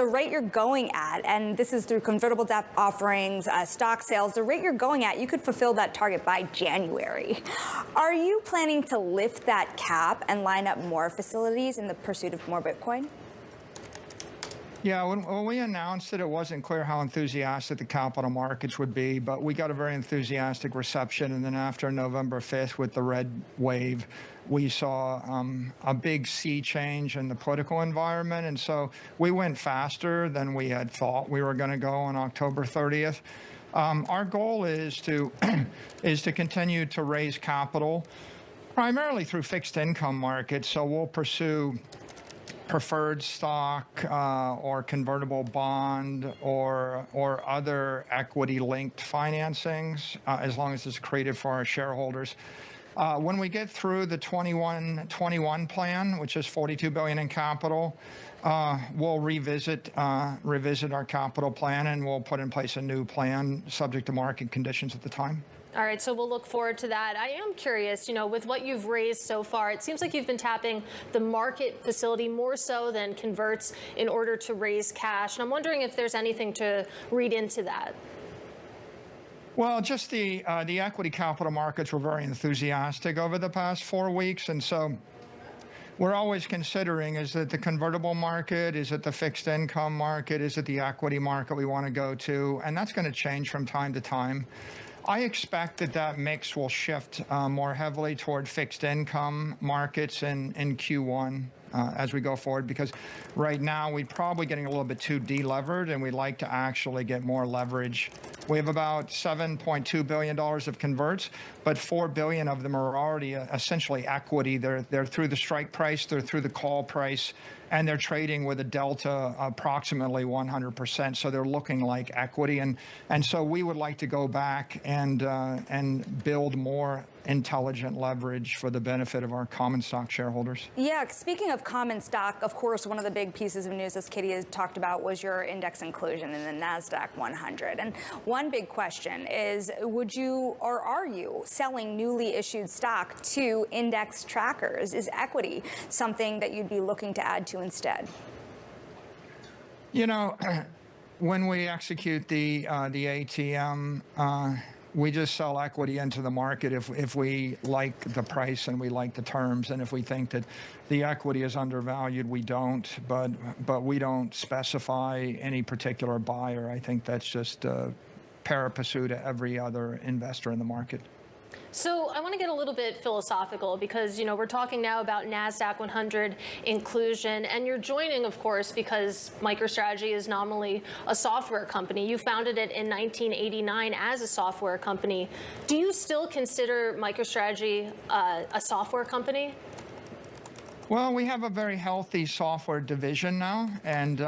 the rate you're going at, and this is through convertible debt offerings, stock sales, the rate you're going at, you could fulfill that target by January. Are you planning to lift that cap and line up more facilities in the pursuit of more Bitcoin? Yeah, when we announced it wasn't clear how enthusiastic the capital markets would be, but we got a very enthusiastic reception. And then after November 5th with the red wave, we saw a big sea change in the political environment. And so we went faster than we had thought we were going to go on October 30th. Our goal is to is to continue to raise capital, primarily through fixed income markets. So we'll pursue preferred stock or convertible bond or other equity-linked financings, as long as it's created for our shareholders. When we get through the 21 plan, which is $42 billion in capital, we'll revisit our capital plan, and we'll put in place a new plan subject to market conditions at the time. All right, so we'll look forward to that. I am curious, with what you've raised so far, it seems like you've been tapping the market facility more so than converts in order to raise cash. And I'm wondering if there's anything to read into that. Well, just the equity capital markets were very enthusiastic over the past 4 weeks, and so we're always considering, is it the convertible market, is it the fixed income market, is it the equity market we want to go to, and that's going to change from time to time. I expect that mix will shift more heavily toward fixed income markets in Q1 as we go forward, because right now we're probably getting a little bit too delevered, and we'd like to actually get more leverage. We have about $7.2 billion of converts, but $4 billion of them are already essentially equity. They're through the strike price, they're through the call price, and they're trading with a delta approximately 100%. So they're looking like equity, and so we would like to go back and build more intelligent leverage for the benefit of our common stock shareholders. Yeah, speaking of common stock, of course, one of the big pieces of news, as Katie has talked about, was your index inclusion in the NASDAQ 100. And one big question is, would you or are you selling newly issued stock to index trackers? Is equity something that you'd be looking to add to instead? When we execute the ATM, we just sell equity into the market if we like the price and we like the terms, and if we think that the equity is undervalued, we don't. But we don't specify any particular buyer. I think that's just pari passu to every other investor in the market. So I want to get a little bit philosophical, because, we're talking now about NASDAQ 100 inclusion, and you're joining, of course, because MicroStrategy is nominally a software company. You founded it in 1989 as a software company. Do you still consider MicroStrategy a software company? Well, we have a very healthy software division now, and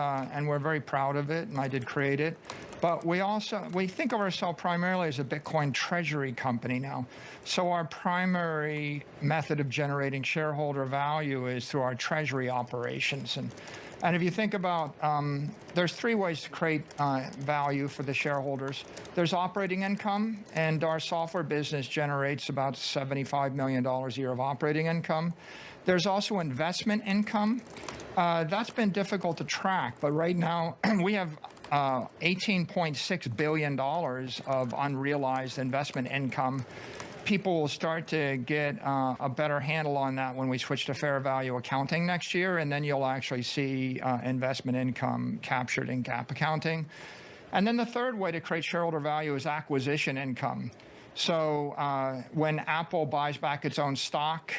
we're very proud of it, and I did create it. But we think of ourselves primarily as a Bitcoin treasury company now. So our primary method of generating shareholder value is through our treasury operations. And if you think about, there's 3 ways to create value for the shareholders. There's operating income, and our software business generates about $75 million a year of operating income. There's also investment income. That's been difficult to track, but right now we have $18.6 billion of unrealized investment income. People will start to get a better handle on that when we switch to fair value accounting next year, and then you'll actually see investment income captured in GAAP accounting. And then the third way to create shareholder value is acquisition income. So when Apple buys back its own stock,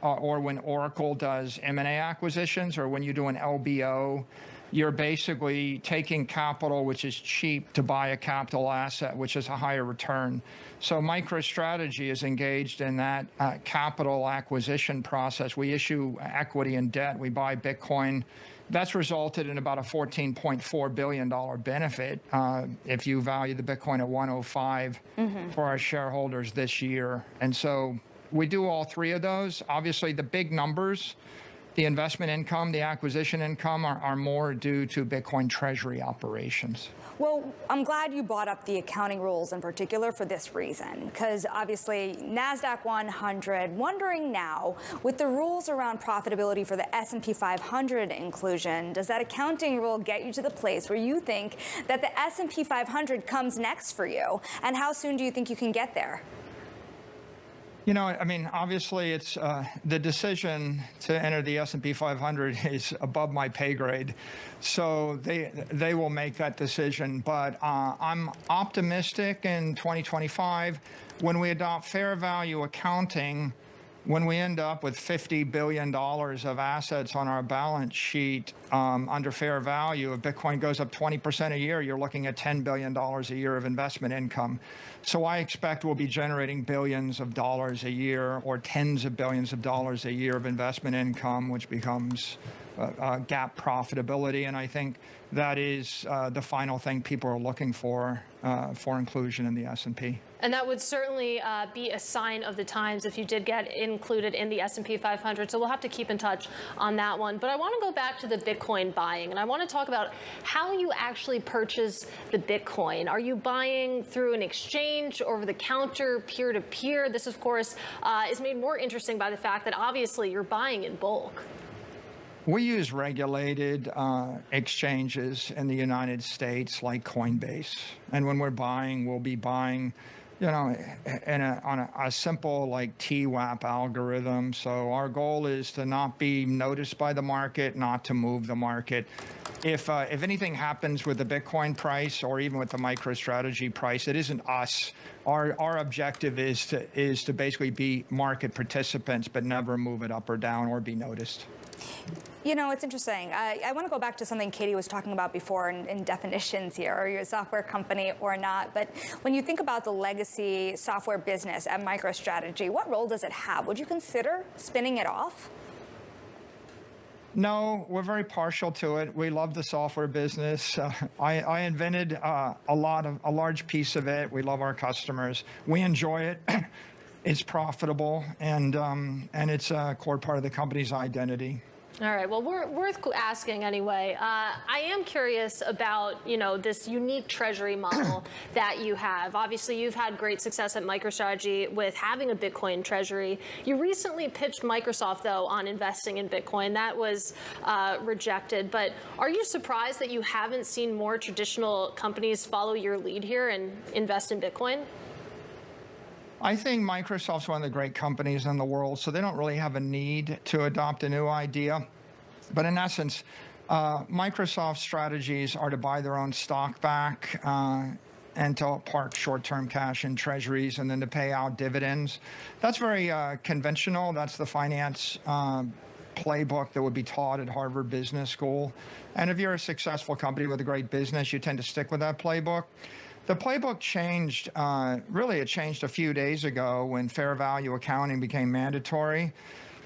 or when Oracle does M&A acquisitions, or when you do an LBO, you're basically taking capital, which is cheap, to buy a capital asset, which is a higher return. So MicroStrategy is engaged in that capital acquisition process. We issue equity and debt. We buy Bitcoin. That's resulted in about a $14.4 billion benefit if you value the Bitcoin at 105 for our shareholders this year. And so we do all 3 of those. Obviously, the big numbers The investment income, the acquisition income are more due to Bitcoin treasury operations. Well, I'm glad you brought up the accounting rules in particular for this reason, because obviously NASDAQ 100, wondering now, with the rules around profitability for the S&P 500 inclusion, does that accounting rule get you to the place where you think that the S&P 500 comes next for you? And how soon do you think you can get there? You know, I mean, obviously, it's the decision to enter the S&P 500 is above my pay grade, so they will make that decision. But I'm optimistic in 2025 when we adopt fair value accounting. When we end up with $50 billion of assets on our balance sheet under fair value, if Bitcoin goes up 20% a year, you're looking at $10 billion a year of investment income. So I expect we'll be generating billions of dollars a year or tens of billions of dollars a year of investment income, which becomes GAAP profitability. And I think that is the final thing people are looking for inclusion in the S&P. And that would certainly be a sign of the times if you did get included in the S&P 500. So we'll have to keep in touch on that one. But I want to go back to the Bitcoin buying, and I want to talk about how you actually purchase the Bitcoin. Are you buying through an exchange, over the counter, peer-to-peer? This, of course, is made more interesting by the fact that obviously you're buying in bulk. We use regulated exchanges in the United States like Coinbase. And when we're buying, we'll be buying, you know, on a simple like TWAP algorithm. So our goal is to not be noticed by the market, not to move the market. If anything happens with the Bitcoin price or even with the MicroStrategy price, it isn't us. Our objective is to basically be market participants, but never move it up or down or be noticed. You know, it's interesting. I want to go back to something Katie was talking about before in definitions here. Are you a software company or not? But when you think about the legacy software business at MicroStrategy, what role does it have? Would you consider spinning it off? No, we're very partial to it. We love the software business. I invented a large piece of it. We love our customers. We enjoy it. It's profitable, and it's a core part of the company's identity. All right. Well, worth asking anyway. I am curious about, you know, this unique treasury model that you have. Obviously, you've had great success at MicroStrategy with having a Bitcoin treasury. You recently pitched Microsoft, though, on investing in Bitcoin. That was rejected. But are you surprised that you haven't seen more traditional companies follow your lead here and invest in Bitcoin? I think Microsoft's one of the great companies in the world, so they don't really have a need to adopt a new idea. But in essence, Microsoft's strategies are to buy their own stock back and to park short-term cash in treasuries and then to pay out dividends. That's very conventional. That's the finance playbook that would be taught at Harvard Business School. And if you're a successful company with a great business, you tend to stick with that playbook. The playbook changed, really it changed a few days ago when fair value accounting became mandatory.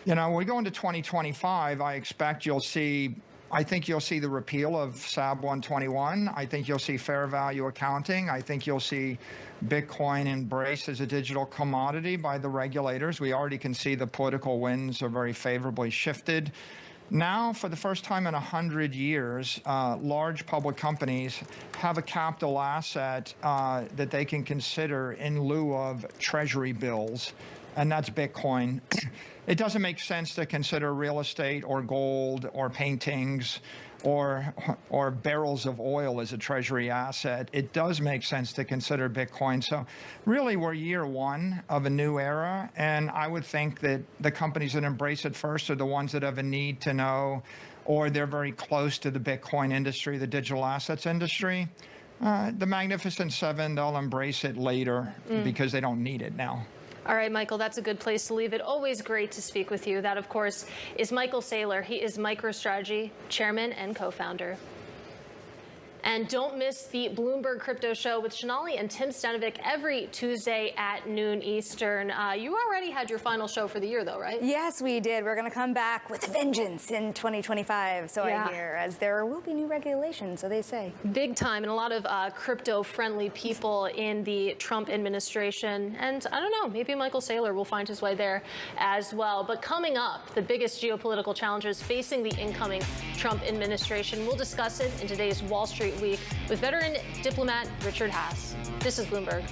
You know, when we go into 2025, I think you'll see the repeal of SAB 121. I think you'll see fair value accounting. I think you'll see Bitcoin embraced as a digital commodity by the regulators. We already can see the political winds are very favorably shifted. Now, for the first time in 100 years, large public companies have a capital asset that they can consider in lieu of treasury bills, and that's Bitcoin. It doesn't make sense to consider real estate or gold or paintings or barrels of oil as a treasury asset. It does make sense to consider Bitcoin. So really, we're year one of a new era, and I would think that the companies that embrace it first are the ones that have a need to know, or they're very close to the Bitcoin industry, the digital assets industry. The Magnificent Seven, they'll embrace it later because they don't need it now. All right, Michael, that's a good place to leave it. Always great to speak with you. That, of course, is Michael Saylor. He is MicroStrategy chairman and co-founder. And don't miss the Bloomberg Crypto Show with Sonali and Tim Stanovic every Tuesday at noon Eastern. You already had your final show for the year, though, right? Yes, we did. We're going to come back with a vengeance in 2025, so I hear, as there will be new regulations, so they say. Big time, and a lot of crypto-friendly people in the Trump administration. And I don't know, maybe Michael Saylor will find his way there as well. But coming up, the biggest geopolitical challenges facing the incoming Trump administration. We'll discuss it in today's Wall Street Week with veteran diplomat Richard Haass. This is Bloomberg.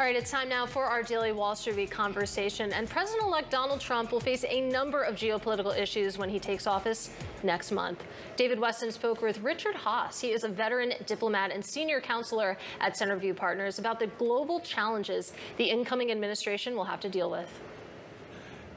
All right, it's time now for our daily Wall Street Week conversation. And President-elect Donald Trump will face a number of geopolitical issues when he takes office next month. David Weston spoke with Richard Haass. He is a veteran diplomat and senior counselor at Centerview Partners about the global challenges the incoming administration will have to deal with.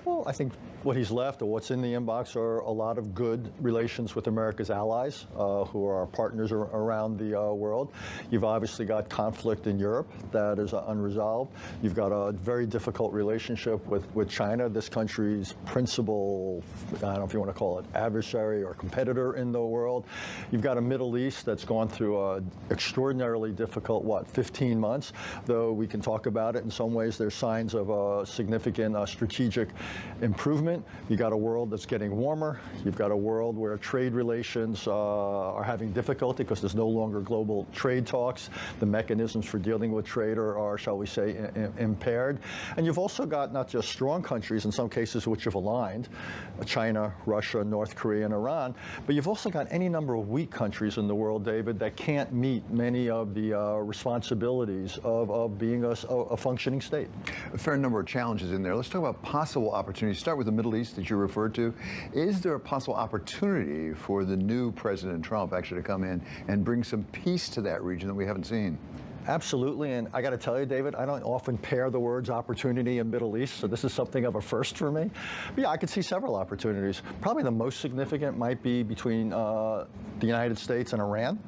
Well, I think what he's left, or what's in the inbox, are a lot of good relations with America's allies, who are our partners around the world. You've obviously got conflict in Europe that is unresolved. You've got a very difficult relationship with China, this country's principal, I don't know if you want to call it adversary or competitor in the world. You've got a Middle East that's gone through an extraordinarily difficult, 15 months, though we can talk about it. In some ways, there's signs of a significant strategic improvement. You got a world that's getting warmer. You've got a world where trade relations are having difficulty because there's no longer global trade talks. The mechanisms for dealing with trade are shall we say, impaired. And you've also got not just strong countries, in some cases which have aligned, China, Russia, North Korea, and Iran, but you've also got any number of weak countries in the world, David, that can't meet many of the responsibilities of being a functioning state. A fair number of challenges in there. Let's talk about possible opportunities. Start with the Middle East that you referred to. Is there a possible opportunity for the new President Trump actually to come in and bring some peace to that region that we haven't seen? Absolutely, and I got to tell you, David, I don't often pair the words opportunity and Middle East, so this is something of a first for me. But yeah, I could see several opportunities. Probably the most significant might be between the United States and Iran.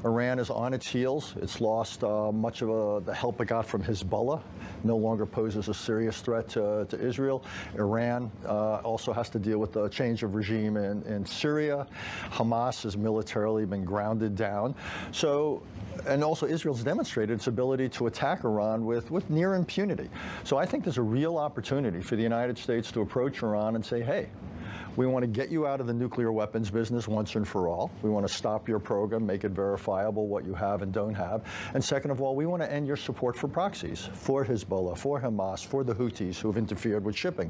Iran is on its heels. It's lost much of the help it got from Hezbollah. No longer poses a serious threat to Israel. Iran also has to deal with the change of regime in Syria. Hamas has militarily been grounded down. So, and also Israel's demonstrated its ability to attack Iran with near impunity. So I think there's a real opportunity for the United States to approach Iran and say, hey, we want to get you out of the nuclear weapons business once and for all. We want to stop your program, make it verifiable what you have and don't have. And second of all, we want to end your support for proxies, for Hezbollah, for Hamas, for the Houthis who have interfered with shipping.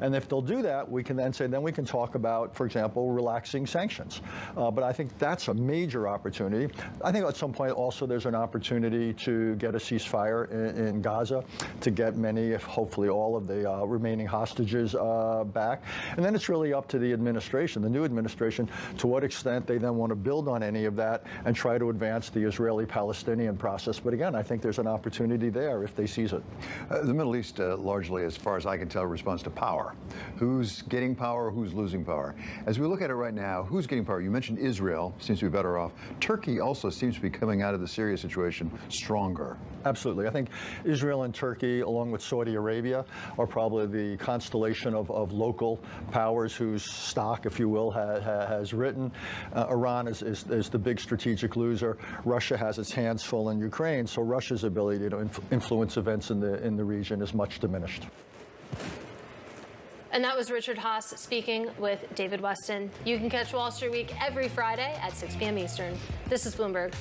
And if they'll do that, we can then say, then we can talk about, for example, relaxing sanctions. But I think that's a major opportunity. I think at some point also there's an opportunity to get a ceasefire in Gaza, to get many, if hopefully all of the remaining hostages back. And then it's really up to the administration, the new administration, to what extent they then want to build on any of that and try to advance the Israeli-Palestinian process. But again, I think there's an opportunity there if they seize it. The Middle East, largely, as far as I can tell, responds to power. Who's getting power, who's losing power? As we look at it right now, who's getting power? You mentioned Israel seems to be better off. Turkey also seems to be coming out of the Syria situation stronger. Absolutely. I think Israel and Turkey, along with Saudi Arabia, are probably the constellation of local powers whose stock, if you will, has risen. Iran is the big strategic loser. Russia has its hands full in Ukraine, so Russia's ability to influence events in the region is much diminished. And that was Richard Haass speaking with David Westin. You can catch Wall Street Week every Friday at 6 p.m. Eastern. This is Bloomberg.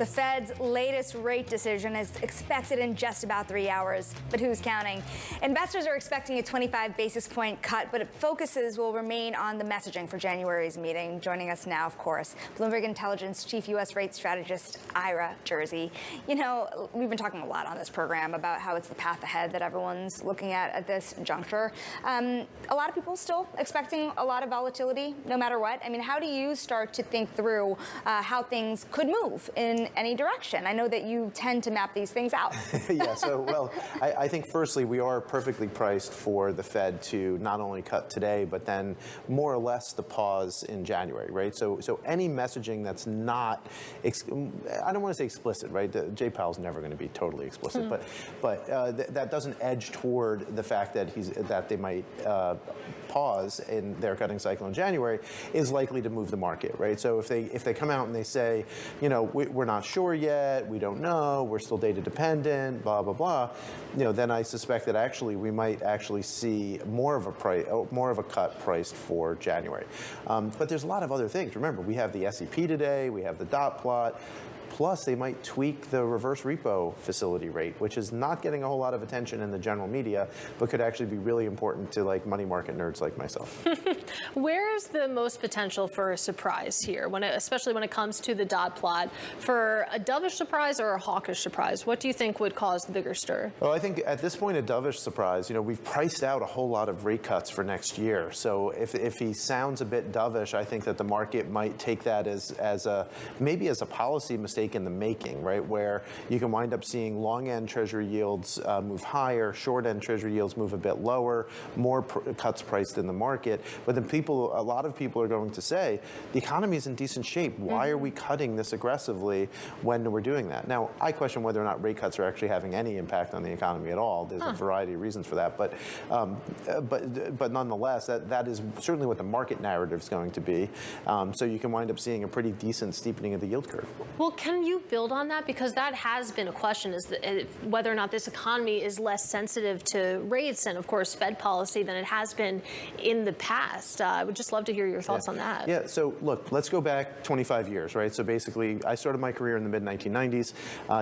The Fed's latest rate decision is expected in just about 3 hours, but who's counting? Investors are expecting a 25 basis point cut, but focuses will remain on the messaging for January's meeting. Joining us now, of course, Bloomberg Intelligence Chief U.S. Rate Strategist Ira Jersey. You know, we've been talking a lot on this program about how it's the path ahead that everyone's looking at this juncture. A lot of people still expecting a lot of volatility, no matter what. I mean, how do you start to think through how things could move in any direction? I know that you tend to map these things out. Yeah, so, well, I think firstly, we are perfectly priced for the Fed to not only cut today, but then more or less the pause in January, right? So any messaging that's not, I don't want to say explicit, right? Jay Powell's never going to be totally explicit, but that doesn't edge toward the fact that they might pause in their cutting cycle in January is likely to move the market, right? So if they come out and they say, you know, we're not sure yet, we don't know, we're still data dependent, blah blah blah, you know, then I suspect that actually we might actually see more of a cut priced for January. But there's a lot of other things. Remember, we have the SEP today, we have the dot plot. Plus, they might tweak the reverse repo facility rate, which is not getting a whole lot of attention in the general media, but could actually be really important to like money market nerds like myself. Where's the most potential for a surprise here, especially when it comes to the dot plot? For a dovish surprise or a hawkish surprise, what do you think would cause the bigger stir? Well, I think at this point, a dovish surprise. You know, we've priced out a whole lot of rate cuts for next year. So if he sounds a bit dovish, I think that the market might take that as maybe a policy mistake in the making, right? Where you can wind up seeing long end Treasury yields move higher, short end Treasury yields move a bit lower, more cuts priced in the market. But then a lot of people are going to say, the economy is in decent shape. Why are we cutting this aggressively when we're doing that? Now, I question whether or not rate cuts are actually having any impact on the economy at all. There's a variety of reasons for that. But nonetheless, that is certainly what the market narrative is going to be. So you can wind up seeing a pretty decent steepening of the yield curve. Well, can you build on that? Because that has been a question, is whether or not this economy is less sensitive to rates and, of course, Fed policy than it has been in the past. I would just love to hear your thoughts on that. Yeah, so look, let's go back 25 years, right? So basically, I started my career in the mid-1990s.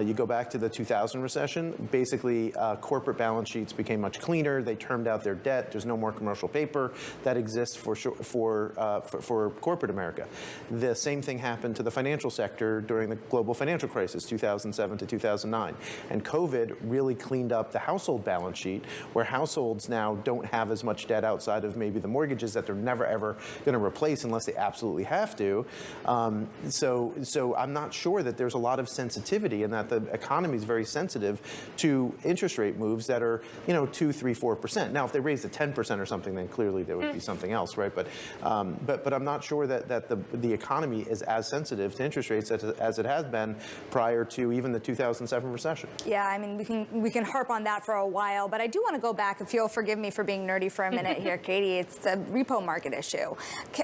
You go back to the 2000 recession, basically corporate balance sheets became much cleaner. They termed out their debt. There's no more commercial paper that exists for corporate America. The same thing happened to the financial sector during the global financial crisis, 2007 to 2009. And COVID really cleaned up the household balance sheet, where households now don't have as much debt outside of maybe the mortgages that they're never ever going to replace unless they absolutely have to. So I'm not sure that there's a lot of sensitivity, and that the economy is very sensitive to interest rate moves that are, you know, 2%, 3%, 4%. Now, if they raised it 10% or something, then clearly there would be something else, right? But I'm not sure that the economy is as sensitive to interest rates as it has been prior to even the 2007 recession. Yeah, I mean, we can harp on that for a while, but I do want to go back, if you'll forgive me for being nerdy for a minute here, Katie. It's the repo market issue.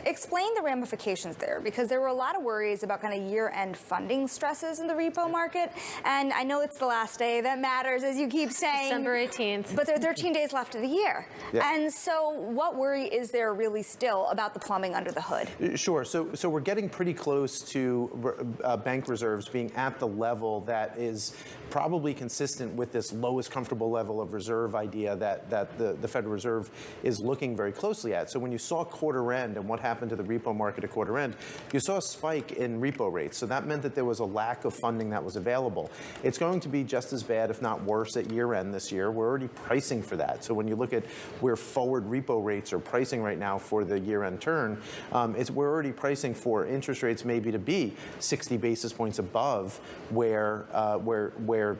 Explain the ramifications there, because there were a lot of worries about kind of year-end funding stresses in the repo market, and I know it's the last day that matters, as you keep saying. December 18th. But there are 13 days left of the year. Yeah. And so what worry is there really still about the plumbing under the hood? Sure. So we're getting pretty close to bank reserves being at the level that is probably consistent with this lowest comfortable level of reserve idea that the Federal Reserve is looking very closely at. So when you saw quarter end and what happened to the repo market at quarter end, you saw a spike in repo rates. So that meant that there was a lack of funding that was available. It's going to be just as bad, if not worse, at year end this year. We're already pricing for that. So when you look at where forward repo rates are pricing right now for the year end turn, we're already pricing for interest rates maybe to be 60 basis points above where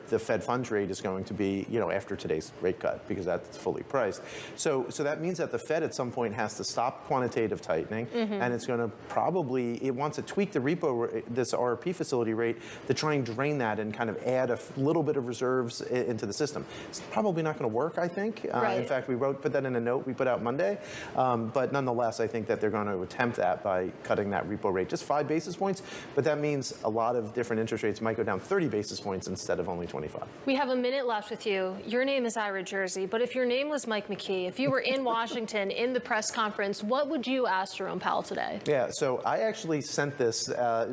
the Fed funds rate is going to be, you know, after today's rate cut, because that's fully priced. So that means that the Fed at some point has to stop quantitative tightening, and it's going to it wants to tweak the this RRP facility rate to try and drain that and kind of add a little bit of reserves into the system. It's probably not going to work, I think. Right. In fact, we put that in a note we put out Monday. But nonetheless, I think that they're going to attempt that by cutting that repo rate just 5 basis points. But that means a lot of of different interest rates might go down 30 basis points instead of only 25. We have a minute left with you. Your name is Ira Jersey, but if your name was Mike McKee, if you were in Washington in the press conference, what would you ask Jerome Powell today? Yeah, so I actually sent this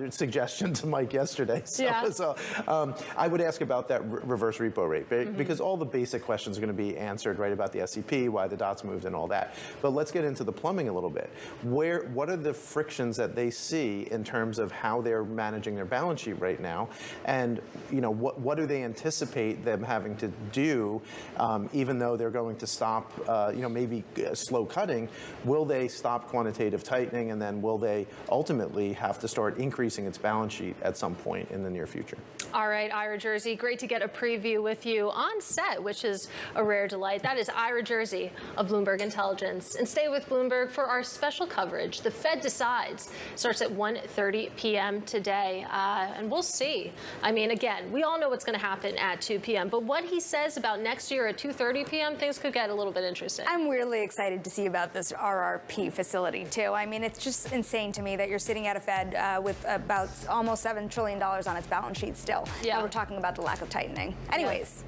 suggestion to Mike yesterday. So I would ask about that reverse repo rate, because all the basic questions are going to be answered right about the SEP, why the dots moved, and all that. But let's get into the plumbing a little bit. What are the frictions that they see in terms of how they're managing their balance sheet right now, and what do they anticipate them having to do, even though they're going to stop, maybe slow cutting? Will they stop quantitative tightening, and then will they ultimately have to start increasing its balance sheet at some point in the near future? All right, Ira Jersey, great to get a preview with you on set, which is a rare delight. That is Ira Jersey of Bloomberg Intelligence. And stay with Bloomberg for our special coverage. The Fed Decides starts at 1:30 p.m. today, and we'll see. I mean, again, we all know what's going to happen at 2 p.m., but what he says about next year at 2:30 p.m., things could get a little bit interesting. I'm really excited to see about this RRP facility, too. I mean, it's just insane to me that you're sitting at a Fed with about almost $7 trillion on its balance sheet still. Yeah. And we're talking about the lack of tightening. Anyways.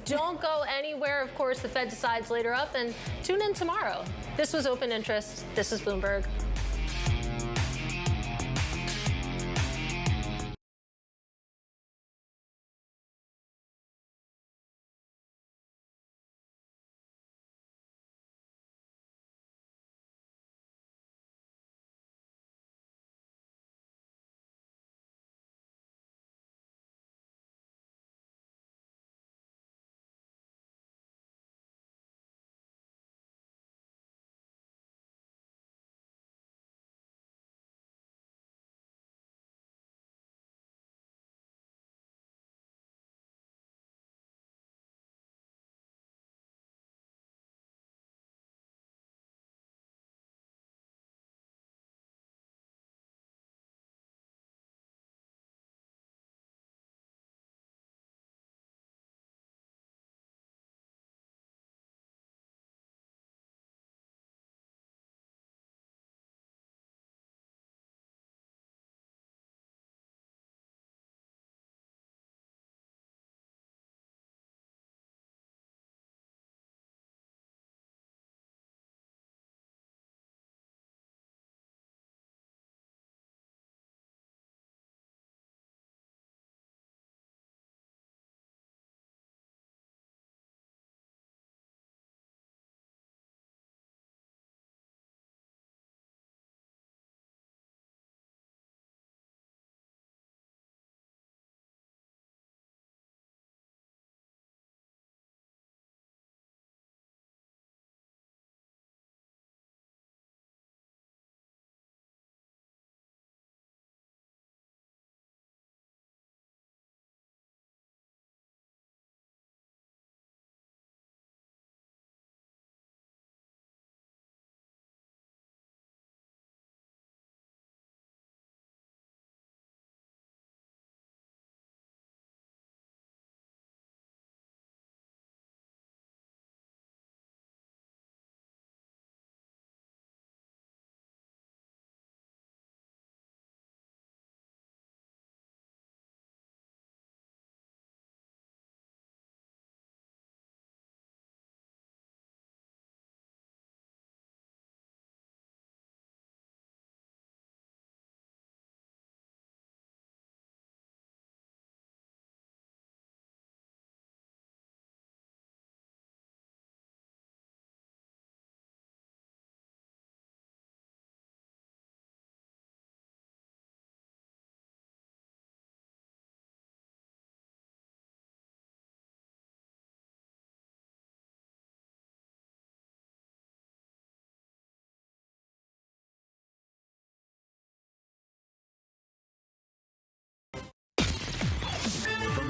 Don't go anywhere. Of course, the Fed Decides later up, and tune in tomorrow. This was Open Interest. This is Bloomberg.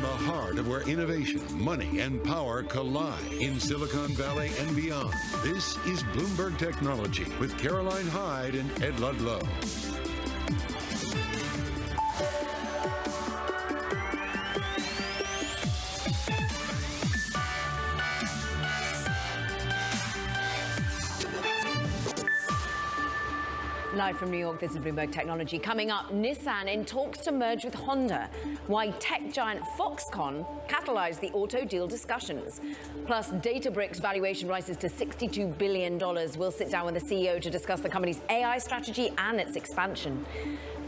the heart of where innovation, money, and power collide in Silicon Valley and beyond. This is Bloomberg Technology with Caroline Hyde and Ed Ludlow. Live from New York, this is Bloomberg Technology. Coming up, Nissan in talks to merge with Honda. Why tech giant Foxconn catalyzed the auto deal discussions. Plus, Databricks valuation rises to $62 billion. We'll sit down with the CEO to discuss the company's AI strategy and its expansion.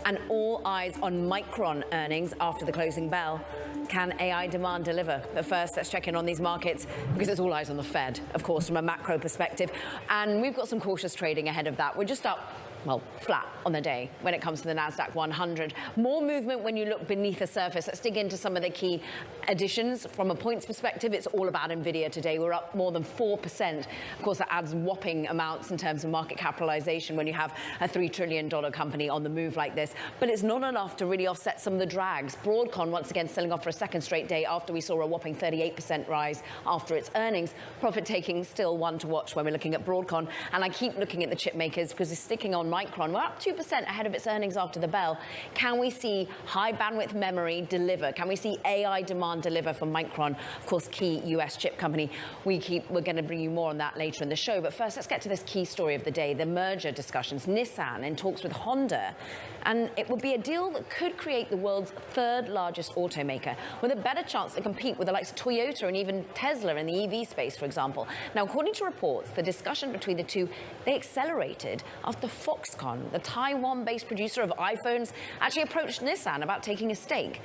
And all eyes on Micron earnings after the closing bell. Can AI demand deliver? But first, let's check in on these markets because it's all eyes on the Fed, of course, from a macro perspective. And we've got some cautious trading ahead of that. We're just up, well, flat on the day when it comes to the NASDAQ 100. More movement when you look beneath the surface. Let's dig into some of the key additions. From a points perspective, it's all about NVIDIA today. We're up more than 4%. Of course, that adds whopping amounts in terms of market capitalization when you have a $3 trillion company on the move like this. But it's not enough to really offset some of the drags. Broadcom, once again, selling off for a second straight day after we saw a whopping 38% rise after its earnings. Profit taking still one to watch when we're looking at Broadcom. And I keep looking at the chip makers because it's sticking on Micron. We're up 2% ahead of its earnings after the bell. Can we see high bandwidth memory deliver? Can we see AI demand deliver from Micron, of course, key US chip company? We're going to bring you more on that later in the show. But first, let's get to this key story of the day, the merger discussions. Nissan in talks with Honda. And it would be a deal that could create the world's third largest automaker with a better chance to compete with the likes of Toyota and even Tesla in the EV space, for example. Now, according to reports, the discussion between the two, they accelerated after Foxconn, the Taiwan-based producer of iPhones, actually approached Nissan about taking a stake.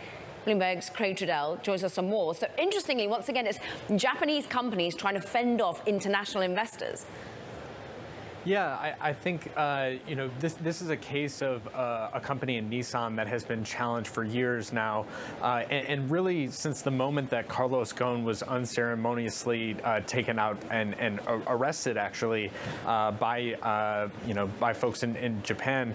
Bloomberg's Craig Trudell joins us some more. So interestingly, once again, it's Japanese companies trying to fend off international investors. Yeah, I think this is a case of a company in Nissan that has been challenged for years now, and really since the moment that Carlos Ghosn was unceremoniously taken out and arrested, actually, by folks in Japan,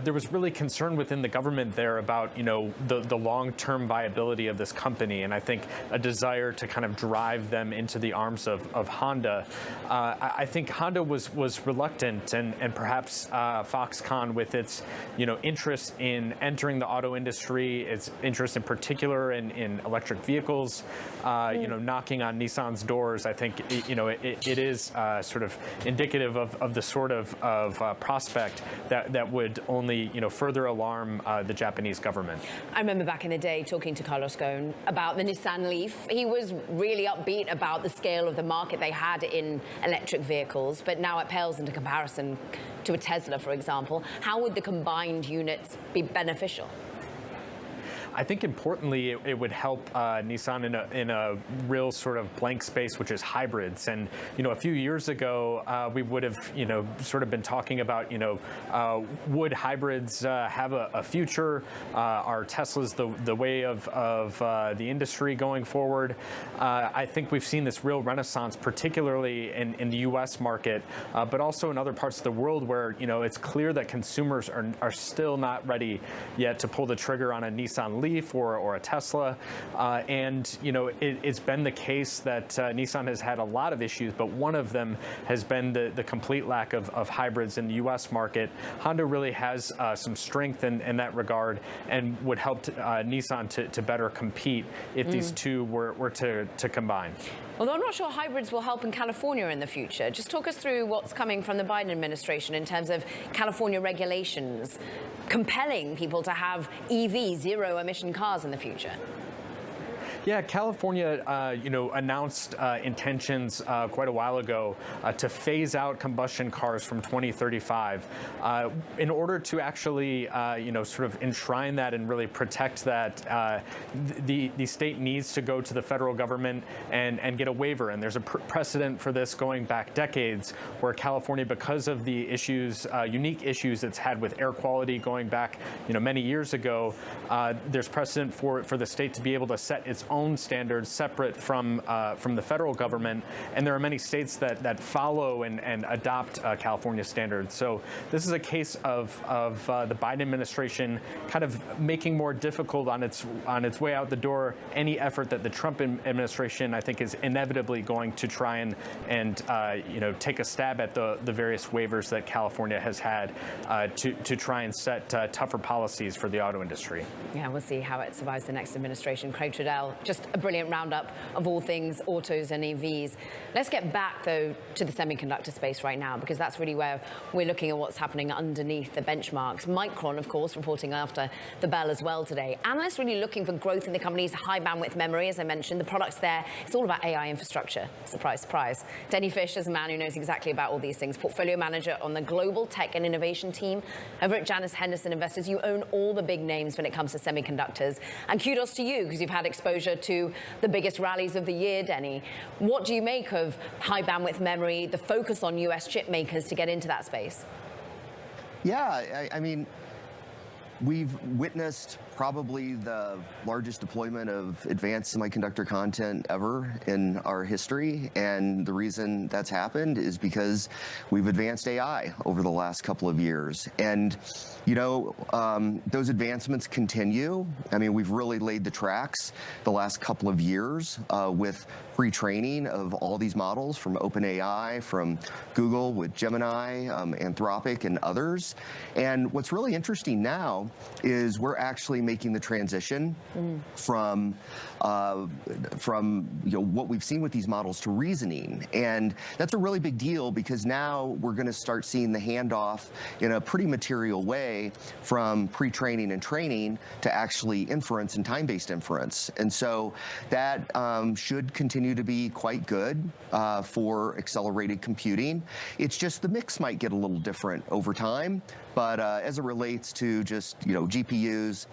there was really concern within the government there about the long-term viability of this company, and I think a desire to kind of drive them into the arms of Honda. I think Honda was reluctant. And perhaps Foxconn, with its interest in entering the auto industry, its interest in particular in electric vehicles, knocking on Nissan's doors, I think it is sort of indicative of the sort of prospect that would only further alarm the Japanese government. I remember back in the day talking to Carlos Ghosn about the Nissan Leaf. He was really upbeat about the scale of the market they had in electric vehicles, but now it pales into comparison to a Tesla, for example. How would the combined units be beneficial? I think importantly, it would help Nissan in a real sort of blank space, which is hybrids. And a few years ago, we would have sort of been talking about would hybrids have a future? Are Teslas the way of the industry going forward? I think we've seen this real renaissance, particularly in the U.S. market, but also in other parts of the world where it's clear that consumers are still not ready yet to pull the trigger on a Nissan Leaf or a Tesla, and it's been the case that Nissan has had a lot of issues, but one of them has been the complete lack of hybrids in the U.S. market. Honda really has some strength in that regard and would help Nissan to better compete if these two were to combine. Although I'm not sure hybrids will help in California in the future. Just talk us through what's coming from the Biden administration in terms of California regulations compelling people to have EV, zero-emission cars in the future. Yeah, California, announced intentions quite a while ago to phase out combustion cars from 2035. In order to actually, sort of enshrine that and really protect that, the state needs to go to the federal government and get a waiver. And there's a precedent for this going back decades, where California, because of the issues, unique issues it's had with air quality going back, many years ago, there's precedent for the state to be able to set its own standards separate from the federal government, and there are many states that follow and adopt California standards. So this is a case of the Biden administration kind of making more difficult on its way out the door any effort that the Trump administration, I think, is inevitably going to try and take a stab at the various waivers that California has had to try and set tougher policies for the auto industry. Yeah, we'll see how it survives the next administration. Craig Trudell just a brilliant roundup of all things autos and EVs. Let's get back, though, to the semiconductor space right now, because that's really where we're looking at what's happening underneath the benchmarks. Micron, of course, reporting after the bell as well today. Analysts really looking for growth in the company's high bandwidth memory, as I mentioned. The products there, it's all about AI infrastructure. Surprise, surprise. Denny Fish is a man who knows exactly about all these things. Portfolio manager on the global tech and innovation team over at Janus Henderson Investors. You own all the big names when it comes to semiconductors. And kudos to you, because you've had exposure to the biggest rallies of the year, Denny. What do you make of high bandwidth memory, the focus on US chip makers to get into that space? Yeah, I mean, we've witnessed probably the largest deployment of advanced semiconductor content ever in our history. And the reason that's happened is because we've advanced AI over the last couple of years. And, you know, those advancements continue. I mean, we've really laid the tracks the last couple of years with pre-training of all these models from OpenAI, from Google with Gemini, Anthropic, and others. And what's really interesting now is we're actually making the transition from you know, what we've seen with these models to reasoning. And that's a really big deal, because now we're going to start seeing the handoff in a pretty material way from pre-training and training to actually inference and time-based inference. And so that should continue to be quite good for accelerated computing. It's just the mix might get a little different over time. But as it relates to just, you know, GPUs,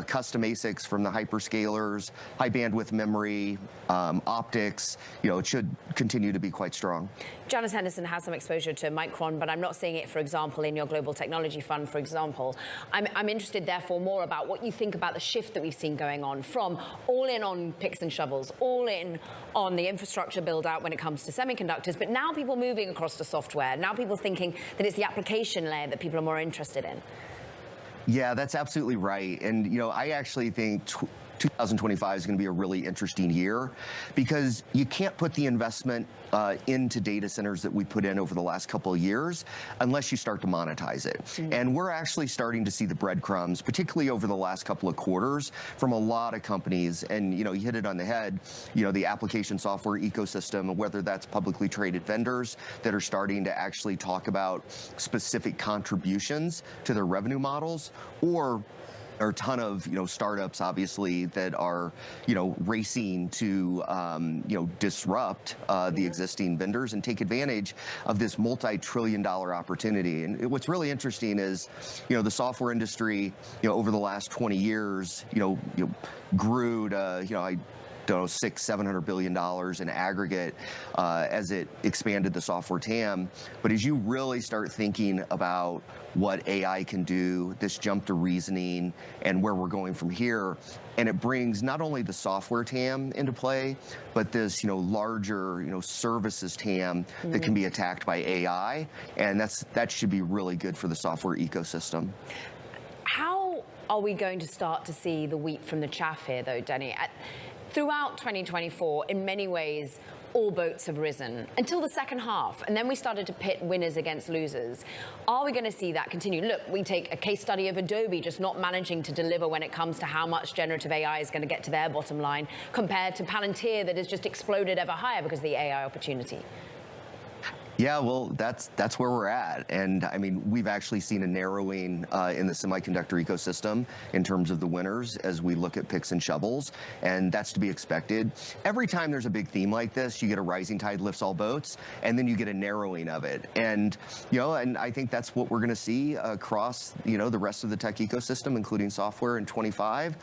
custom ASICs from the hyperscalers, high bandwidth memory, optics, you know, it should continue to be quite strong. Janus Henderson has some exposure to Micron, but I'm not seeing it, for example, in your global technology fund, for example. I'm interested, therefore, more about what you think about the shift that we've seen going on from all in on picks and shovels, all in on the infrastructure build out when it comes to semiconductors, but now people moving across to software, now people thinking that it's the application layer that people are more interested in. Yeah, that's absolutely right. And, you know, I actually think 2025 is going to be a really interesting year, because you can't put the investment into data centers that we put in over the last couple of years unless you start to monetize it. And we're actually starting to see the breadcrumbs, particularly over the last couple of quarters, from a lot of companies. And, you know, you hit it on the head, you know, the application software ecosystem, whether that's publicly traded vendors that are starting to actually talk about specific contributions to their revenue models, or are a ton of, you know, startups, obviously, that are, you know, racing to, you know, disrupt the existing vendors and take advantage of this multi-trillion-dollar opportunity. And what's really interesting is, you know, the software industry, you know, over the last 20 years, you know grew to, you know, I don't know, $600–700 billion in aggregate as it expanded the software TAM. But as you really start thinking about what AI can do, this jump to reasoning, and where we're going from here, and it brings not only the software TAM into play, but this, you know, larger, you know, services TAM that can be attacked by AI, and that should be really good for the software ecosystem. How are we going to start to see the wheat from the chaff here, though, Denny? Throughout 2024, in many ways, all boats have risen until the second half, and then we started to pit winners against losers. Are we going to see that continue? Look, we take a case study of Adobe just not managing to deliver when it comes to how much generative AI is going to get to their bottom line, compared to Palantir that has just exploded ever higher because of the AI opportunity. Yeah, well, that's where we're at. And I mean, we've actually seen a narrowing in the semiconductor ecosystem in terms of the winners as we look at picks and shovels, and that's to be expected. Every time there's a big theme like this, you get a rising tide lifts all boats, and then you get a narrowing of it. And, you know, and I think that's what we're going to see across, you know, the rest of the tech ecosystem, including software in 25.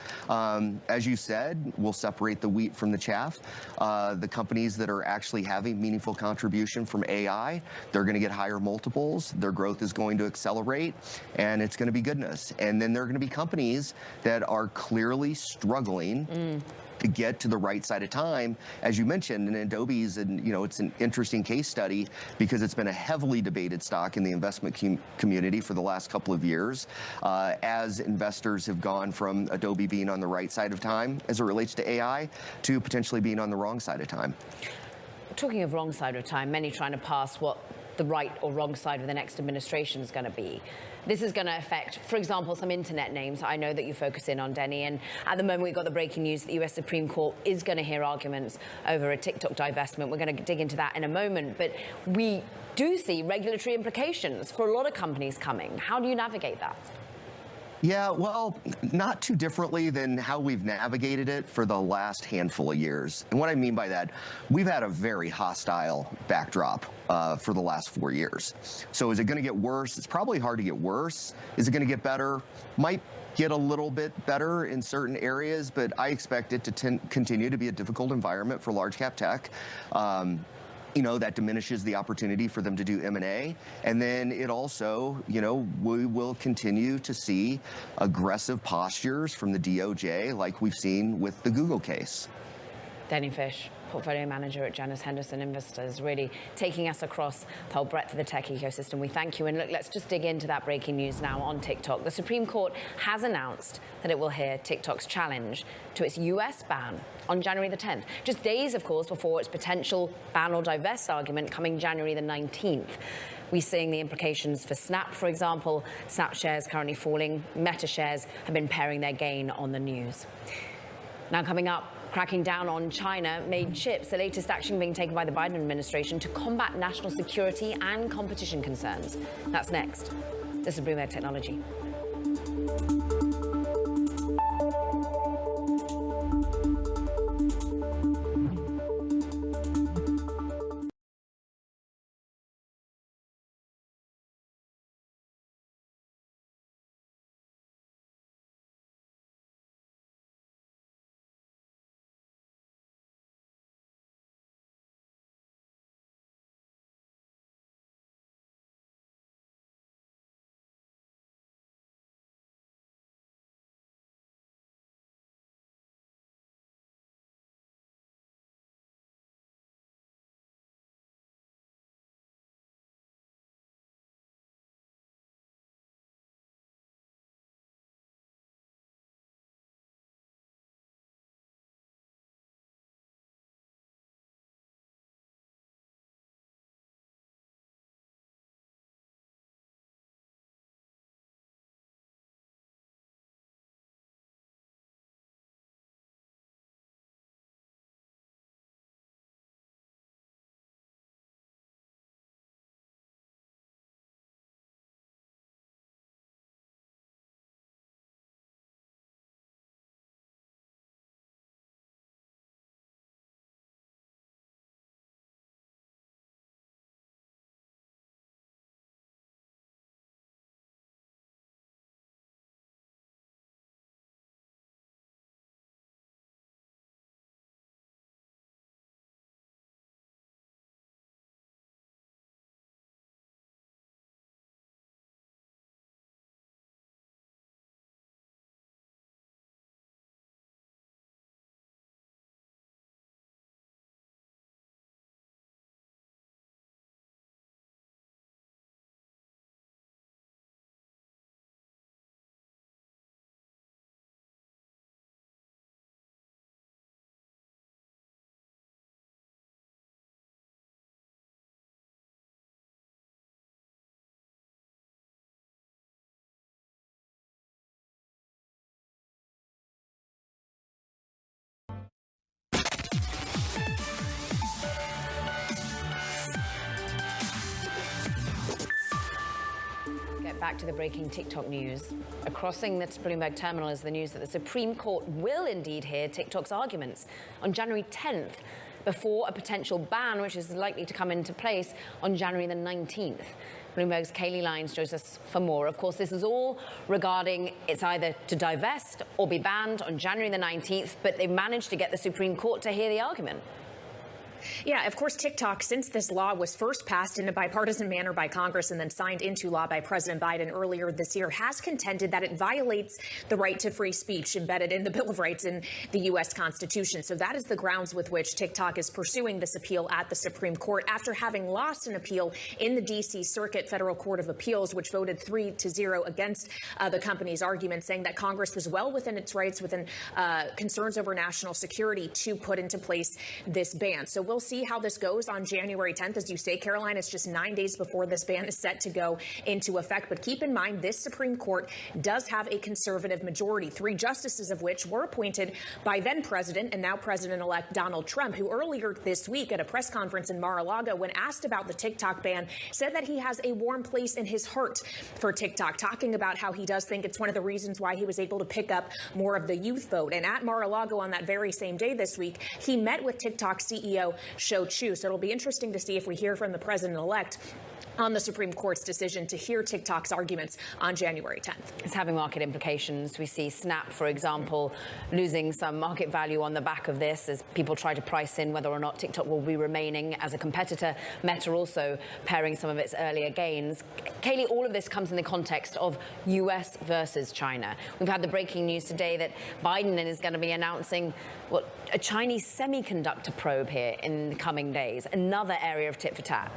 As you said, we'll separate the wheat from the chaff. The companies that are actually having meaningful contribution from AI, they're going to get higher multiples, their growth is going to accelerate, and it's going to be goodness. And then there are going to be companies that are clearly struggling to get to the right side of time, as you mentioned. And Adobe's, and you know, it's an interesting case study because it's been a heavily debated stock in the investment community for the last couple of years, as investors have gone from Adobe being on the right side of time as it relates to AI to potentially being on the wrong side of time. Talking of wrong side of time, many trying to pass what the right or wrong side of the next administration is going to be. This is going to affect, for example, some internet names I know that you focus in on, Denny. And at the moment, we've got the breaking news that the US Supreme Court is going to hear arguments over a TikTok divestment. We're going to dig into that in a moment. But we do see regulatory implications for a lot of companies coming. How do you navigate that? Yeah, well, not too differently than how we've navigated it for the last handful of years. And what I mean by that, we've had a very hostile backdrop for the last 4 years. So is it going to get worse? It's probably hard to get worse. Is it going to get better? Might get a little bit better in certain areas, but I expect it to continue to be a difficult environment for large cap tech. That diminishes the opportunity for them to do M&A. And then it also, we will continue to see aggressive postures from the DOJ like we've seen with the Google case. Denny Fish, portfolio manager at Janus Henderson Investors, really taking us across the whole breadth of the tech ecosystem. We thank you. And look, let's just dig into that breaking news now on TikTok. The Supreme Court has announced that it will hear TikTok's challenge to its US ban on January the 10th. Just days, of course, before its potential ban or divest argument coming January the 19th. We're seeing the implications for Snap, for example. Snap shares currently falling. Meta shares have been paring their gain on the news. Now coming up, cracking down on China-made chips, the latest action being taken by the Biden administration to combat national security and competition concerns. That's next. This is Bloomberg Technology. Back to the breaking TikTok news. Crossing the Bloomberg terminal is the news that the Supreme Court will indeed hear TikTok's arguments on January 10th before a potential ban, which is likely to come into place on January the 19th. Bloomberg's Kayleigh Lyons joins us for more. Of course, this is all regarding it's either to divest or be banned on January the 19th, but they've managed to get the Supreme Court to hear the argument. Yeah, of course, TikTok, since this law was first passed in a bipartisan manner by Congress and then signed into law by President Biden earlier this year, has contended that it violates the right to free speech embedded in the Bill of Rights in the U.S. Constitution. So that is the grounds with which TikTok is pursuing this appeal at the Supreme Court after having lost an appeal in the D.C. Circuit Federal Court of Appeals, which voted 3-0 against the company's argument, saying that Congress was well within its rights, within concerns over national security, to put into place this ban. So we'll see how this goes on January 10th. As you say, Caroline, it's just 9 days before this ban is set to go into effect. But keep in mind, this Supreme Court does have a conservative majority, 3 justices of which were appointed by then President and now President-elect Donald Trump, who earlier this week at a press conference in Mar-a-Lago, when asked about the TikTok ban, said that he has a warm place in his heart for TikTok, talking about how he does think it's one of the reasons why he was able to pick up more of the youth vote. And at Mar-a-Lago on that very same day this week, he met with TikTok CEO Shou Chew. So it'll be interesting to see if we hear from the president-elect on the Supreme Court's decision to hear TikTok's arguments on January 10th. It's having market implications. We see Snap, for example, losing some market value on the back of this as people try to price in whether or not TikTok will be remaining as a competitor. Meta also paring some of its earlier gains. Kayleigh, all of this comes in the context of US versus China. We've had the breaking news today that Biden is going to be announcing a Chinese semiconductor probe here in the coming days, another area of tit for tat.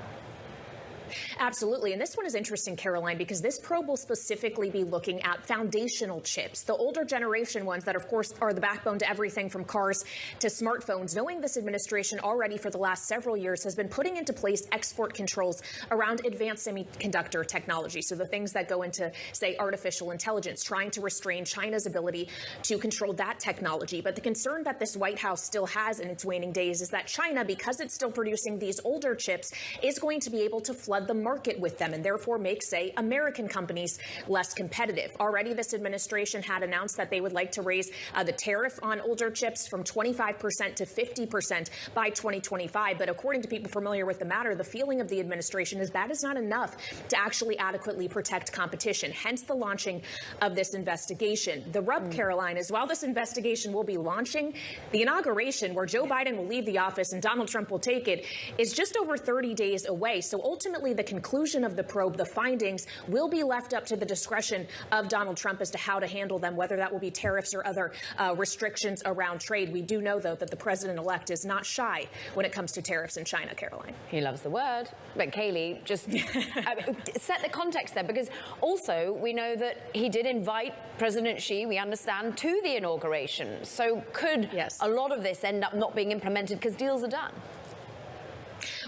Absolutely. And this one is interesting, Caroline, because this probe will specifically be looking at foundational chips, the older generation ones that, of course, are the backbone to everything from cars to smartphones. Knowing this administration already for the last several years has been putting into place export controls around advanced semiconductor technology. So the things that go into, say, artificial intelligence, trying to restrain China's ability to control that technology. But the concern that this White House still has in its waning days is that China, because it's still producing these older chips, is going to be able to flood the market with them and therefore make, say, American companies less competitive. Already, this administration had announced that they would like to raise the tariff on older chips from 25% to 50% by 2025. But according to people familiar with the matter, the feeling of the administration is that is not enough to actually adequately protect competition, hence the launching of this investigation. The rub, Caroline, is while this investigation will be launching, the inauguration, where Joe Biden will leave the office and Donald Trump will take it, is just over 30 days away. So ultimately, the conclusion of the probe, the findings, will be left up to the discretion of Donald Trump as to how to handle them, whether that will be tariffs or other restrictions around trade. We do know, though, that the president-elect is not shy when it comes to tariffs in China, Caroline. He loves the word. But Kayleigh, just set the context there, because also we know that he did invite President Xi, we understand, to the inauguration. So could a lot of this end up not being implemented because deals are done?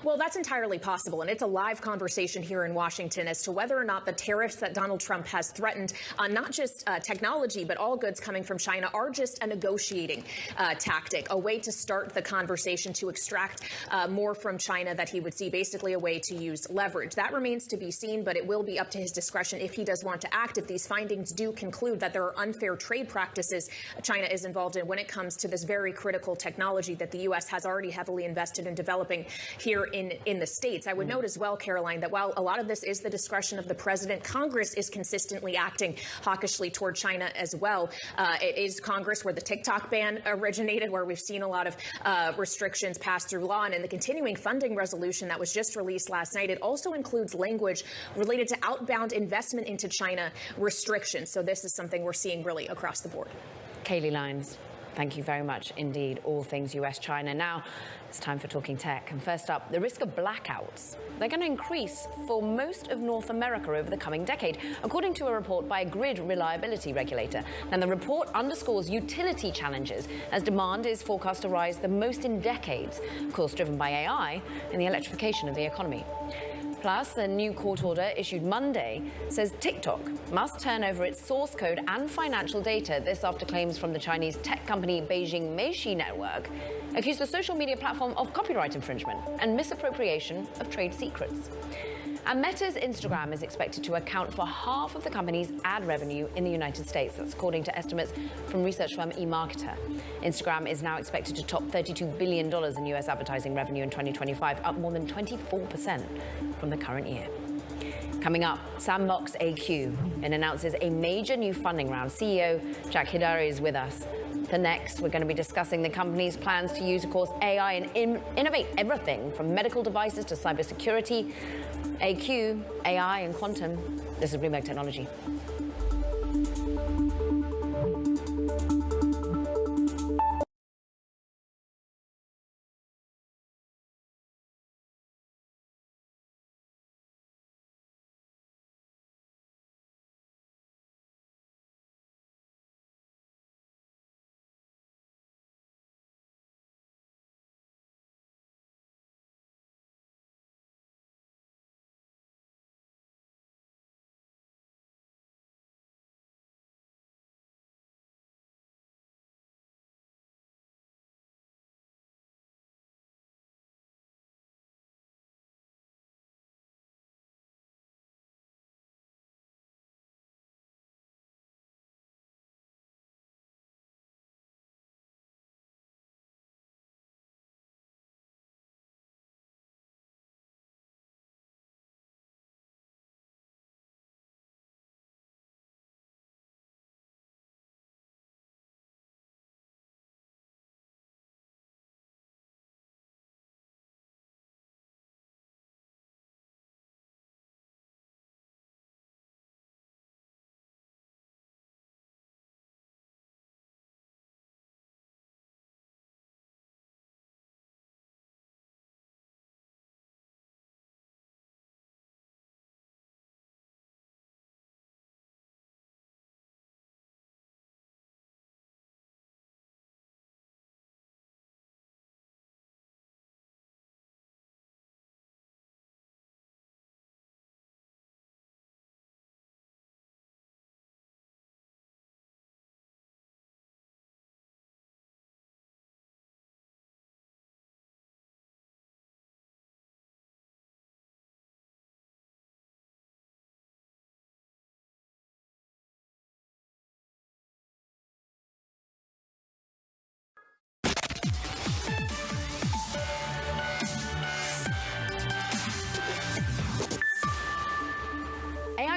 Well, that's entirely possible, and it's a live conversation here in Washington as to whether or not the tariffs that Donald Trump has threatened on not just technology, but all goods coming from China are just a negotiating tactic, a way to start the conversation to extract more from China that he would see, basically a way to use leverage. That remains to be seen, but it will be up to his discretion if he does want to act. If these findings do conclude that there are unfair trade practices China is involved in when it comes to this very critical technology that the U.S. has already heavily invested in developing here in the States. I would note as well, Caroline, that while a lot of this is the discretion of the president, Congress is consistently acting hawkishly toward China as well. It is Congress where the TikTok ban originated, where we've seen a lot of restrictions passed through law. And in the continuing funding resolution that was just released last night, it also includes language related to outbound investment into China restrictions. So this is something we're seeing really across the board. Kayleigh Lines, thank you very much indeed. All things US-China. Now, it's time for Talking Tech. And first up, the risk of blackouts. They're going to increase for most of North America over the coming decade, according to a report by a grid reliability regulator. And the report underscores utility challenges as demand is forecast to rise the most in decades, of course driven by AI and the electrification of the economy. Plus, a new court order issued Monday says TikTok must turn over its source code and financial data. This after claims from the Chinese tech company Beijing Meishi Network accused the social media platform of copyright infringement and misappropriation of trade secrets. And Meta's Instagram is expected to account for half of the company's ad revenue in the United States. That's according to estimates from research firm eMarketer. Instagram is now expected to top $32 billion in US advertising revenue in 2025, up more than 24% from the current year. Coming up, Sandbox AQ and announces a major new funding round. CEO Jack Hidari is with us. For next, we're going to be discussing the company's plans to use, of course, AI and innovate everything from medical devices to cybersecurity, AQ, AI, and quantum. This is Bloomberg Technology.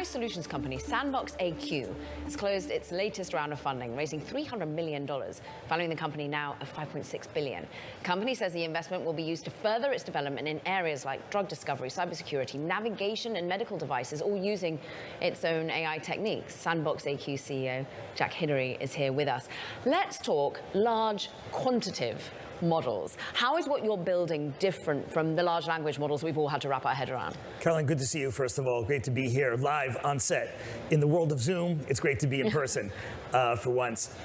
AI solutions company Sandbox AQ has closed its latest round of funding, raising $300 million, valuing the company now at $5.6 billion. The company says the investment will be used to further its development in areas like drug discovery, cybersecurity, navigation, and medical devices, all using its own AI techniques. Sandbox AQ CEO Jack Hidary is here with us. Let's talk large quantitative models. How is what you're building different from the large language models we've all had to wrap our head around? Caroline, good to see you, first of all. Great to be here live on set. In the world of Zoom, it's great to be in person for once.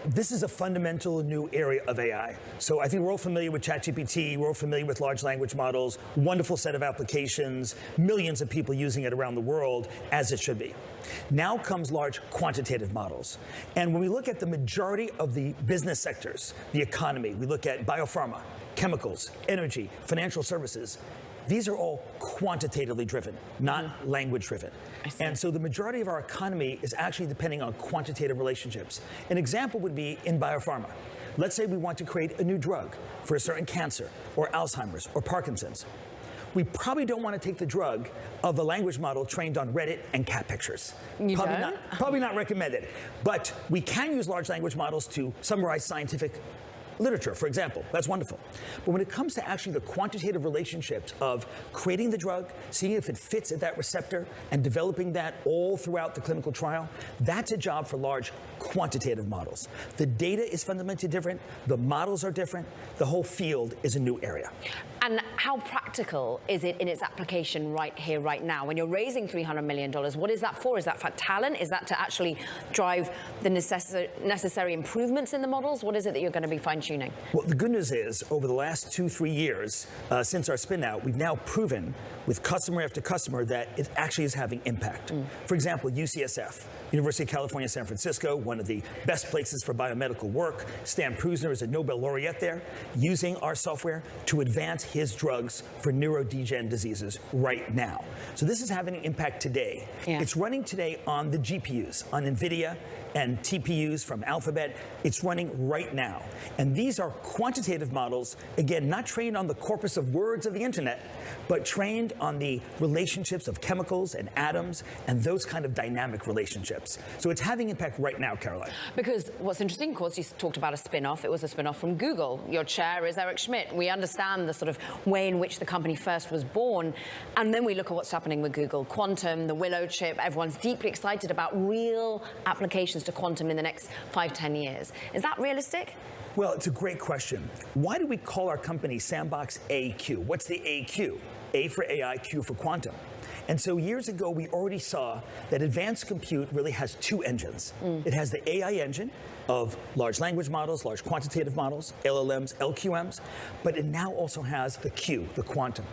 This is a fundamental new area of AI. So I think we're all familiar with ChatGPT, we're all familiar with large language models, wonderful set of applications, millions of people using it around the world, as it should be. Now comes large quantitative models. And when we look at the majority of the business sectors, the economy, we look at biopharma, chemicals, energy, financial services, these are all quantitatively driven, not language driven. And so the majority of our economy is actually depending on quantitative relationships. An example would be in biopharma. Let's say we want to create a new drug for a certain cancer or Alzheimer's or Parkinson's. We probably don't want to take the drug of a language model trained on Reddit and cat pictures. Probably not recommended. But we can use large language models to summarize scientific literature, for example. That's wonderful. But when it comes to actually the quantitative relationships of creating the drug, seeing if it fits at that receptor, and developing that all throughout the clinical trial, that's a job for large quantitative models. The data is fundamentally different. The models are different. The whole field is a new area. And how practical is it in its application right here, right now? When you're raising $300 million, what is that for? Is that for talent? Is that to actually drive the necessary improvements in the models? What is it that you're going to be fine-tuning? Well, the good news is, over the last 2-3 years, since our spin-out, we've now proven with customer after customer that it actually is having impact. For example, UCSF, University of California, San Francisco, one of the best places for biomedical work. Stan Prusner is a Nobel laureate there, using our software to advance his drugs for neurodegenerative diseases right now. So this is having an impact today. It's running today on the GPUs, on NVIDIA and TPUs from Alphabet. It's running right now. And these are quantitative models, again, not trained on the corpus of words of the internet, but trained on the relationships of chemicals and atoms and those kind of dynamic relationships. So it's having impact right now, Caroline. Because what's interesting, of course, you talked about a spin-off. It was a spin-off from Google. Your chair is Eric Schmidt. We understand the sort of way in which the company first was born. And then we look at what's happening with Google. Quantum, the Willow chip, everyone's deeply excited about real applications to quantum in the next 5-10 years. Is that realistic? Well, it's a great question. Why do we call our company Sandbox AQ? What's the AQ? A for AI, Q for quantum. And so years ago, we already saw that advanced compute really has two engines. It has the AI engine of large language models, large quantitative models, LLMs, LQMs, but it now also has the Q, the quantum.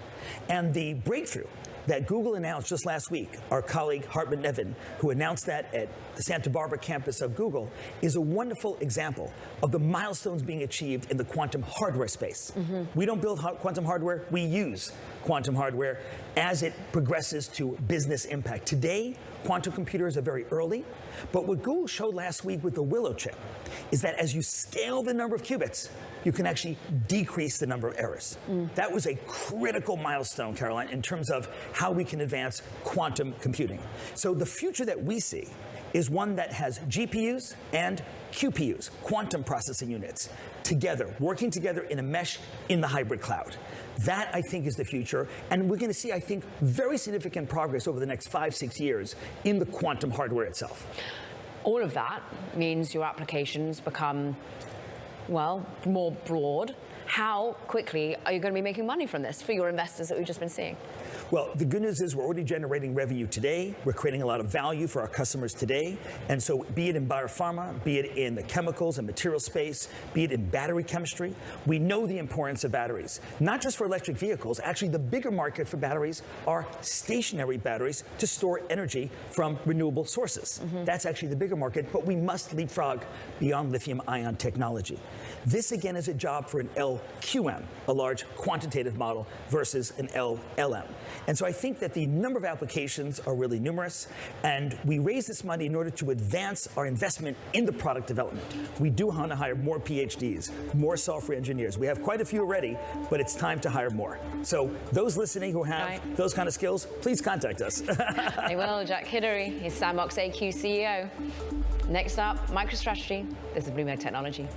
And the breakthrough that Google announced just last week, our colleague Hartmut Nevin, who announced that at the Santa Barbara campus of Google, is a wonderful example of the milestones being achieved in the quantum hardware space. We don't build quantum hardware, we use quantum hardware as it progresses to business impact. Today, quantum computers are very early, but what Google showed last week with the Willow chip is that as you scale the number of qubits, you can actually decrease the number of errors. That was a critical milestone, Caroline, in terms of how we can advance quantum computing. So the future that we see is one that has GPUs and QPUs, quantum processing units, together, working together in a mesh in the hybrid cloud. That, I think, is the future. And we're going to see, I think, very significant progress over the next 5-6 years in the quantum hardware itself. All of that means your applications become, well, more broad. How quickly are you going to be making money from this for your investors that we've just been seeing? Well, the good news is we're already generating revenue today. We're creating a lot of value for our customers today. And so be it in biopharma, be it in the chemicals and material space, be it in battery chemistry, we know the importance of batteries. Not just for electric vehicles. Actually, the bigger market for batteries are stationary batteries to store energy from renewable sources. That's actually the bigger market, but we must leapfrog beyond lithium-ion technology. This, again, is a job for an LQM, a large quantitative model, versus an LLM. And so I think that the number of applications are really numerous, and we raise this money in order to advance our investment in the product development. We do want to hire more PhDs, more software engineers. We have quite a few already, but it's time to hire more. So those listening who have those kind of skills, please contact us. They will. Jack Hidary, he's Sandbox AQ CEO. Next up, MicroStrategy. This is Bloomberg Technology.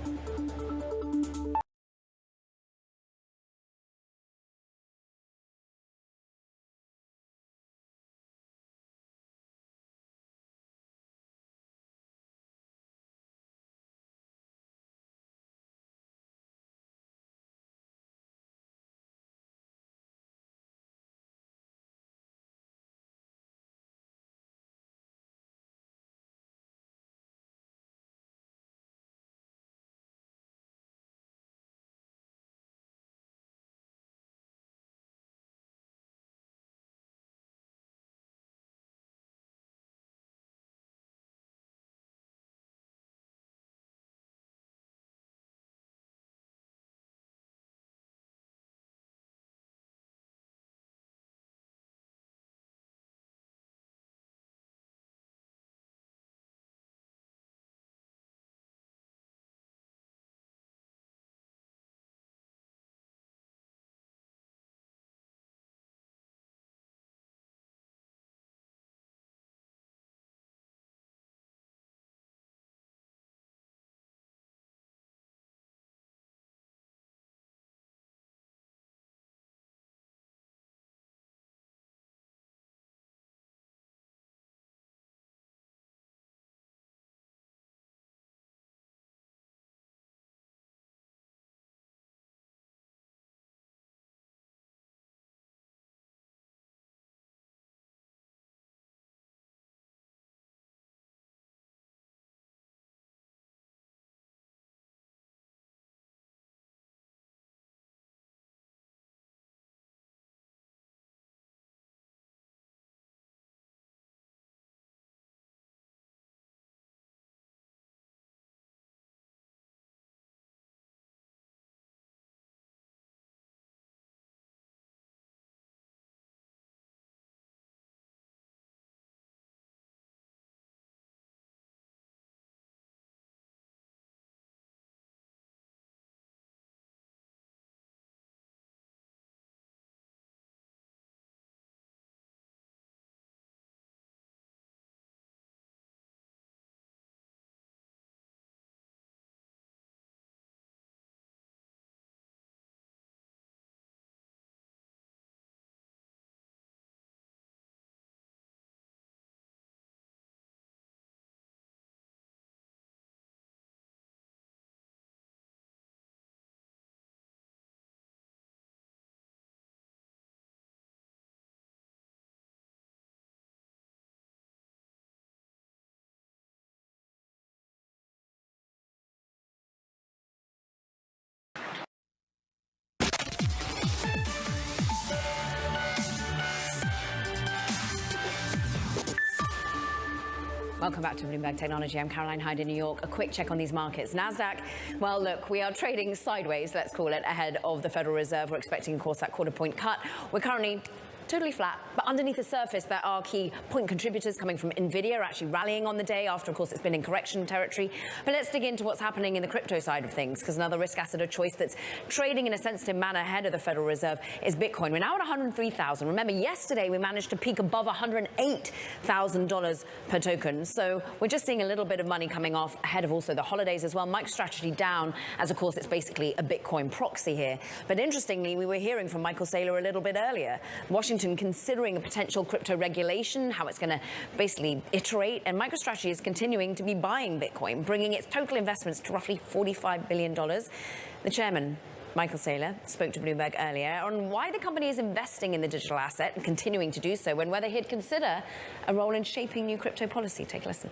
Welcome back to Bloomberg Technology. I'm Caroline Hyde in New York. A quick check on these markets. NASDAQ, well, look, we are trading sideways, let's call it, ahead of the Federal Reserve. We're expecting, of course, that quarter-point cut. We're currently totally flat, but underneath the surface, there are key point contributors coming from NVIDIA, actually rallying on the day after, of course, it's been in correction territory. But let's dig into what's happening in the crypto side of things, because another risk asset of choice that's trading in a sensitive manner ahead of the Federal Reserve is Bitcoin. We're now at 103,000. Remember, yesterday we managed to peak above $108,000 per token. So we're just seeing a little bit of money coming off ahead of also the holidays as well. MicroStrategy down, as of course it's basically a Bitcoin proxy here. But interestingly, we were hearing from Michael Saylor a little bit earlier. Washington considering a potential crypto regulation, how it's going to basically iterate, and MicroStrategy is continuing to be buying Bitcoin, bringing its total investments to roughly $45 billion. The chairman, Michael Saylor, spoke to Bloomberg earlier on why the company is investing in the digital asset and continuing to do so, and whether he'd consider a role in shaping new crypto policy. Take a listen.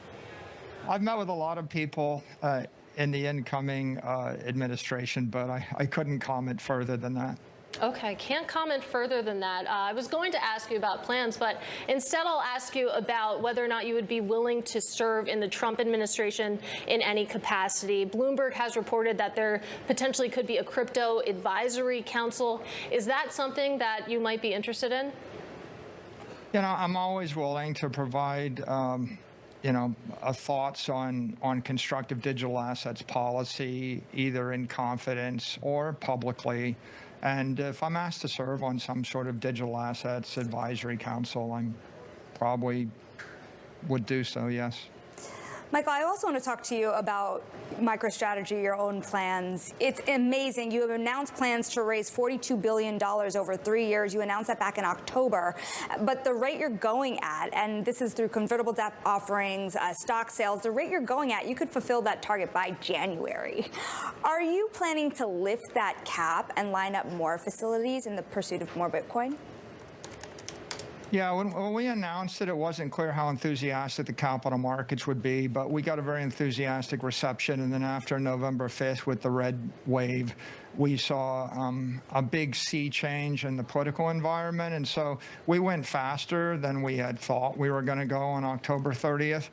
I've met with a lot of people in the incoming administration, but I couldn't comment further than that. Okay, can't comment further than that. I was going to ask you about plans, but instead I'll ask you about whether or not you would be willing to serve in the Trump administration in any capacity. Bloomberg has reported that there potentially could be a crypto advisory council. Is that something that you might be interested in? You know, I'm always willing to provide, thoughts on constructive digital assets policy, either in confidence or publicly. And if I'm asked to serve on some sort of digital assets advisory council, I'm probably would do so, yes. Michael, I also want to talk to you about MicroStrategy, your own plans. It's amazing. You have announced plans to raise $42 billion over 3 years. You announced that back in October. But the rate you're going at, and this is through convertible debt offerings, stock sales, the rate you're going at, you could fulfill that target by January. Are you planning to lift that cap and line up more facilities in the pursuit of more Bitcoin? Yeah, when we announced it wasn't clear how enthusiastic the capital markets would be, but we got a very enthusiastic reception. And then after November 5th with the red wave, we saw a big sea change in the political environment. And so we went faster than we had thought we were going to go on October 30th.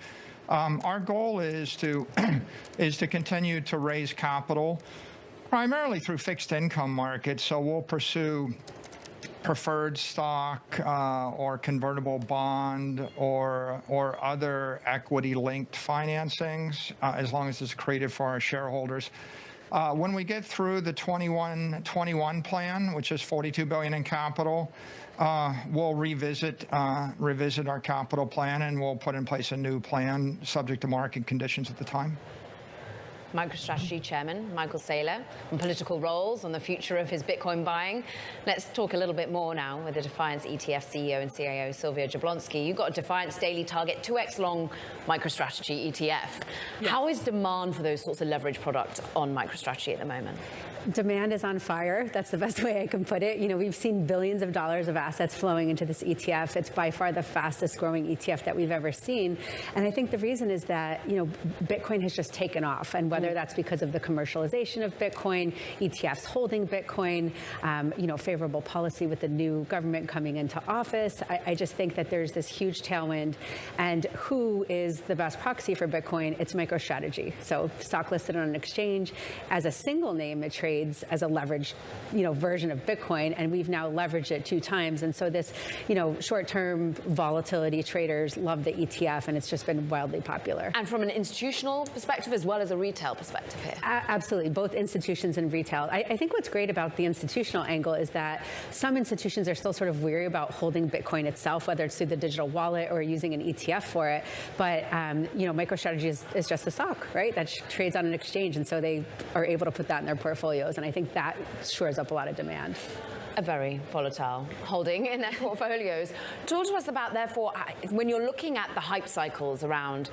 Our goal is to continue to raise capital primarily through fixed income markets. So we'll pursue preferred stock or convertible bond or other equity-linked financings, as long as it's creative for our shareholders. When we get through the 21 plan, which is $42 billion in capital, we'll revisit our capital plan, and we'll put in place a new plan subject to market conditions at the time. MicroStrategy Chairman Michael Saylor on political roles, on the future of his Bitcoin buying. Let's talk a little bit more now with the Defiance ETF CEO and CIO Sylvia Jablonski. You've got a Defiance daily target 2x long MicroStrategy ETF. Yes. How is demand for those sorts of leverage products on MicroStrategy at the moment? Demand is on fire. That's the best way I can put it. You know, we've seen billions of dollars of assets flowing into this ETF. It's by far the fastest growing ETF that we've ever seen. And I think the reason is that, you know, Bitcoin has just taken off. And whether that's because of the commercialization of Bitcoin, ETFs holding Bitcoin, favorable policy with the new government coming into office, I just think that there's this huge tailwind. And who is the best proxy for Bitcoin? It's MicroStrategy. So stock listed on an exchange. As a single name, it trades as a leveraged, version of Bitcoin, and we've now leveraged it 2 times. And so this, short-term volatility traders love the ETF, and it's just been wildly popular. And from an institutional perspective as well as a retail perspective here? Absolutely, both institutions and retail. I think what's great about the institutional angle is that some institutions are still sort of weary about holding Bitcoin itself, whether it's through the digital wallet or using an ETF for it. But, MicroStrategy is just a stock, right? That trades on an exchange, and so they are able to put that in their portfolio. And I think that shores up a lot of demand. A very volatile holding in their portfolios. Talk to us about, therefore, when you're looking at the hype cycles around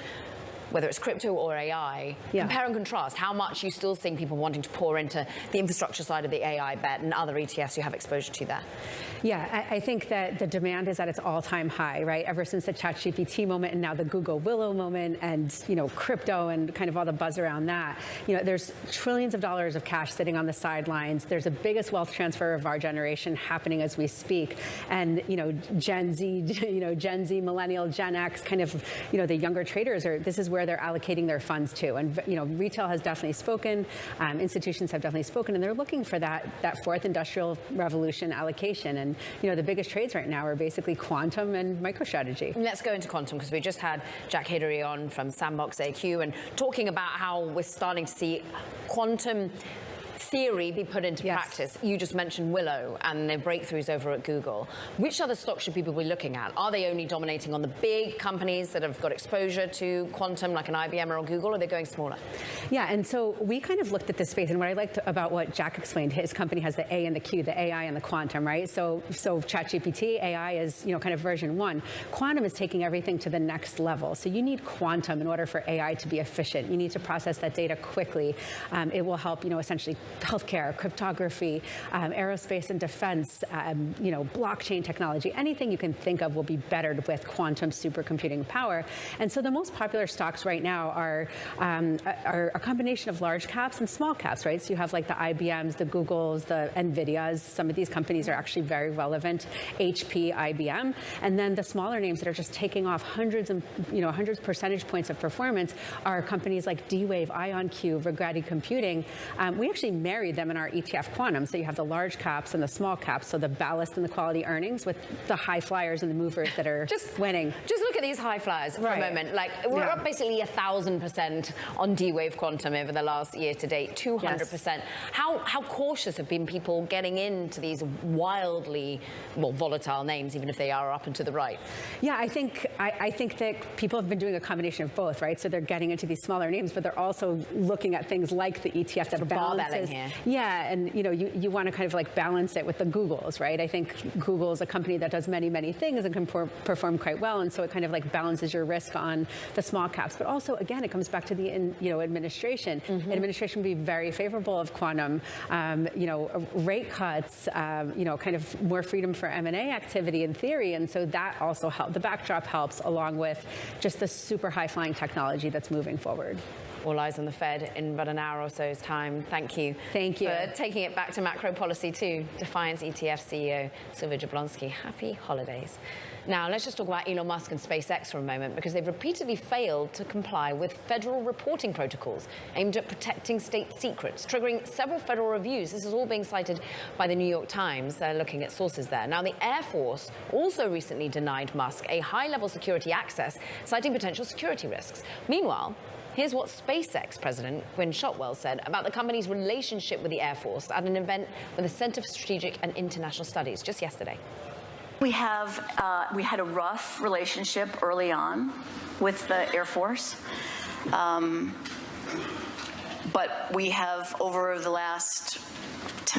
whether it's crypto or AI, compare and contrast how much you still seeing people wanting to pour into the infrastructure side of the AI bet and other ETFs you have exposure to there. Yeah, I think that the demand is at its all-time high, right? Ever since the ChatGPT moment and now the Google Willow moment and, crypto and kind of all the buzz around that. There's trillions of dollars of cash sitting on the sidelines. There's the biggest wealth transfer of our generation happening as we speak. And, Gen Z, Millennial, Gen X, kind of, the younger traders this is where they're allocating their funds to. And, retail has definitely spoken, institutions have definitely spoken, and they're looking for that fourth industrial revolution allocation. And, the biggest trades right now are basically quantum and MicroStrategy. Let's go into quantum, because we just had Jack Hidary on from Sandbox AQ and talking about how we're starting to see quantum theory be put into practice. You just mentioned Willow and their breakthroughs over at Google. Which other stocks should people be looking at? Are they only dominating on the big companies that have got exposure to quantum, like an IBM or a Google, or are they going smaller? Yeah, and so we kind of looked at this space, and what I liked about what Jack explained, his company has the A and the Q, the AI and the quantum, right? So ChatGPT, AI is, kind of version 1. Quantum is taking everything to the next level. So you need quantum in order for AI to be efficient. You need to process that data quickly. It will help, essentially healthcare, cryptography, aerospace and defense, blockchain technology, anything you can think of will be bettered with quantum supercomputing power. And so the most popular stocks right now are a combination of large caps and small caps, right? So you have like the IBMs, the Googles, the NVIDIAs. Some of these companies are actually very relevant, HP, IBM. And then the smaller names that are just taking off hundreds percentage points of performance are companies like D-Wave, IonQ, Rigetti Computing. We actually married them in our ETF Quantum. So you have the large caps and the small caps, so the ballast and the quality earnings with the high flyers and the movers that are just winning. Just look at these high flyers for a moment. Like, we're up basically 1,000% on D-Wave Quantum over the last year to date, 200%. Yes. How cautious have been people getting into these wildly, well, volatile names, even if they are up and to the right? Yeah, I think that people have been doing a combination of both, right? So they're getting into these smaller names, but they're also looking at things like the ETF that balances. Here. Yeah, and you want to kind of like balance it with the Googles, right? I think Google is a company that does many, many things and can perform quite well, and so it kind of like balances your risk on the small caps. But also, again, it comes back to the administration. Administration would be very favorable of quantum. Rate cuts, kind of more freedom for M&A activity in theory, and so that also helps. The backdrop helps, along with just the super high-flying technology that's moving forward. All eyes on the Fed in about an hour or so's time. Thank you. Thank you. For taking it back to macro policy too. Defiance ETF CEO Sylvia Jablonski. Happy holidays. Now, let's just talk about Elon Musk and SpaceX for a moment, because they've repeatedly failed to comply with federal reporting protocols aimed at protecting state secrets, triggering several federal reviews. This is all being cited by the New York Times. They're looking at sources there. Now, the Air Force also recently denied Musk a high-level security access, citing potential security risks. Meanwhile, here's what SpaceX President Gwynne Shotwell said about the company's relationship with the Air Force at an event with the Center for Strategic and International Studies just yesterday. We had a rough relationship early on with the Air Force, but we have, over the last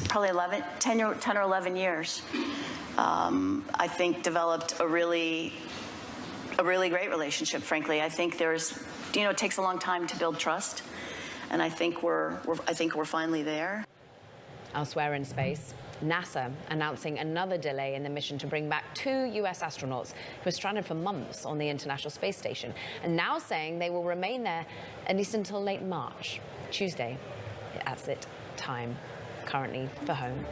probably 10 or 11 years, I think developed a really great relationship. Frankly, I think it takes a long time to build trust, and I think we're finally there. Elsewhere in space, NASA announcing another delay in the mission to bring back 2 U.S. astronauts who were stranded for months on the International Space Station, and now saying they will remain there at least until late March, Tuesday. That's it, time currently for home.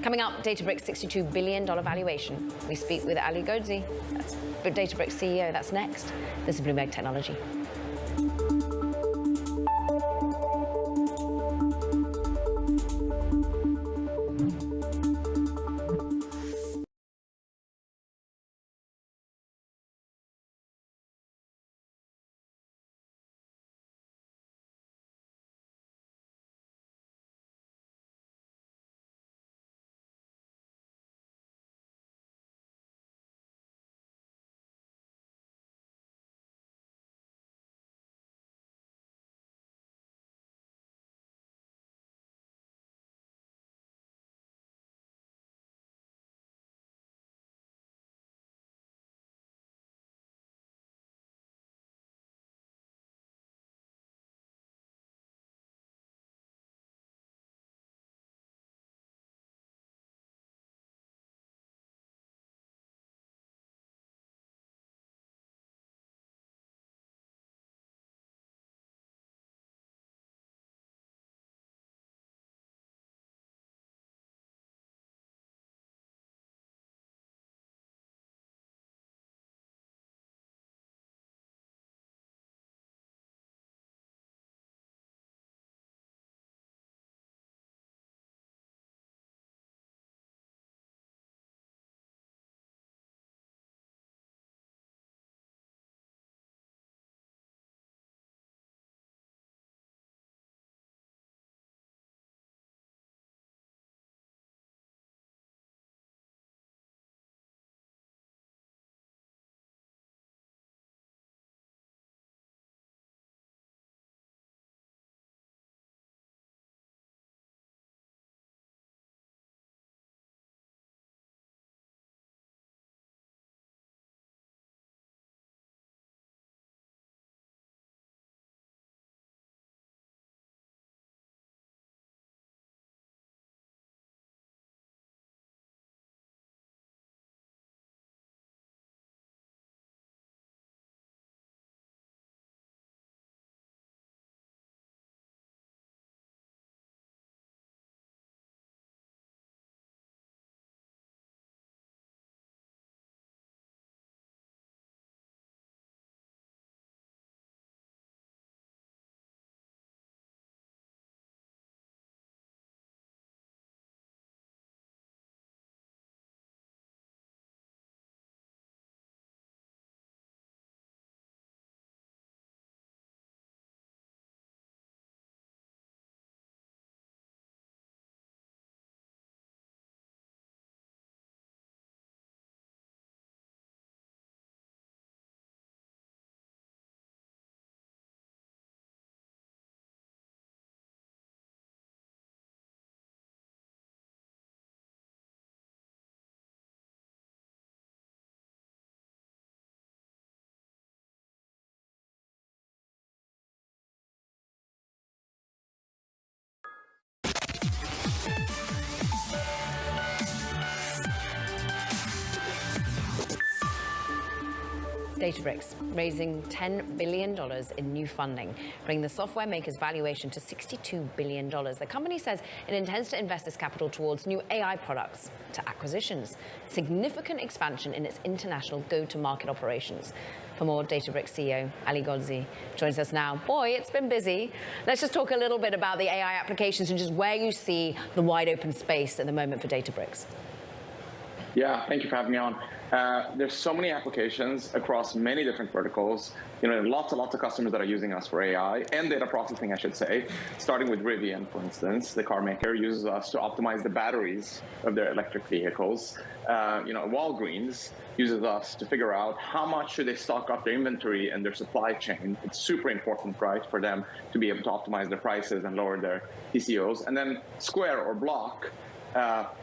Coming up, Databricks' $62 billion valuation. We speak with Ali Ghodsi, that's Databricks CEO. That's next. This is Bloomberg Technology. Databricks raising $10 billion in new funding, bringing the software maker's valuation to $62 billion. The company says it intends to invest this capital towards new AI products, to acquisitions, significant expansion in its international go-to-market operations. For more, Databricks CEO Ali Ghodsi joins us now. Boy, it's been busy. Let's just talk a little bit about the AI applications and just where you see the wide open space at the moment for Databricks. Yeah, thank you for having me on. There's so many applications across many different verticals. Lots and lots of customers that are using us for AI and data processing, I should say. Starting with Rivian, for instance, the car maker uses us to optimize the batteries of their electric vehicles. Walgreens uses us to figure out how much should they stock up their inventory and their supply chain. It's super important, right, for them to be able to optimize their prices and lower their TCOs. And then Square or Block.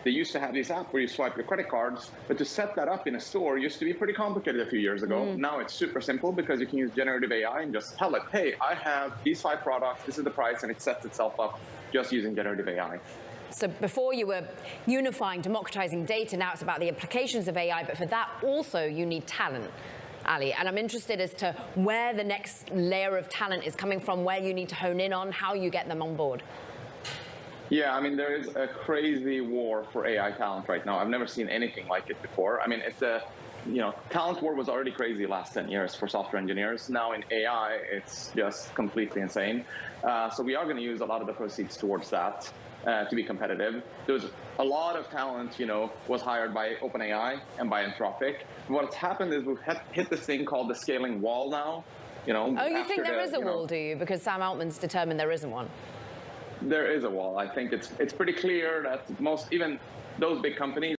They used to have this app where you swipe your credit cards, but to set that up in a store used to be pretty complicated a few years ago. Now it's super simple because you can use generative AI and just tell it, hey, I have these 5 products, this is the price, and it sets itself up just using generative AI. So before you were unifying, democratizing data, now it's about the applications of AI, but for that also you need talent. Ali, and I'm interested as to where the next layer of talent is coming from, where you need to hone in on, how you get them on board. Yeah, I mean, there is a crazy war for AI talent right now. I've never seen anything like it before. I mean, it's talent war was already crazy last 10 years for software engineers. Now in AI, it's just completely insane. So we are going to use a lot of the proceeds towards that to be competitive. There's a lot of talent, was hired by OpenAI and by Anthropic. What's happened is we've hit this thing called the scaling wall now. Oh, you think there is a wall, do you? Because Sam Altman's determined there isn't one. There is a wall. I think it's pretty clear that even those big companies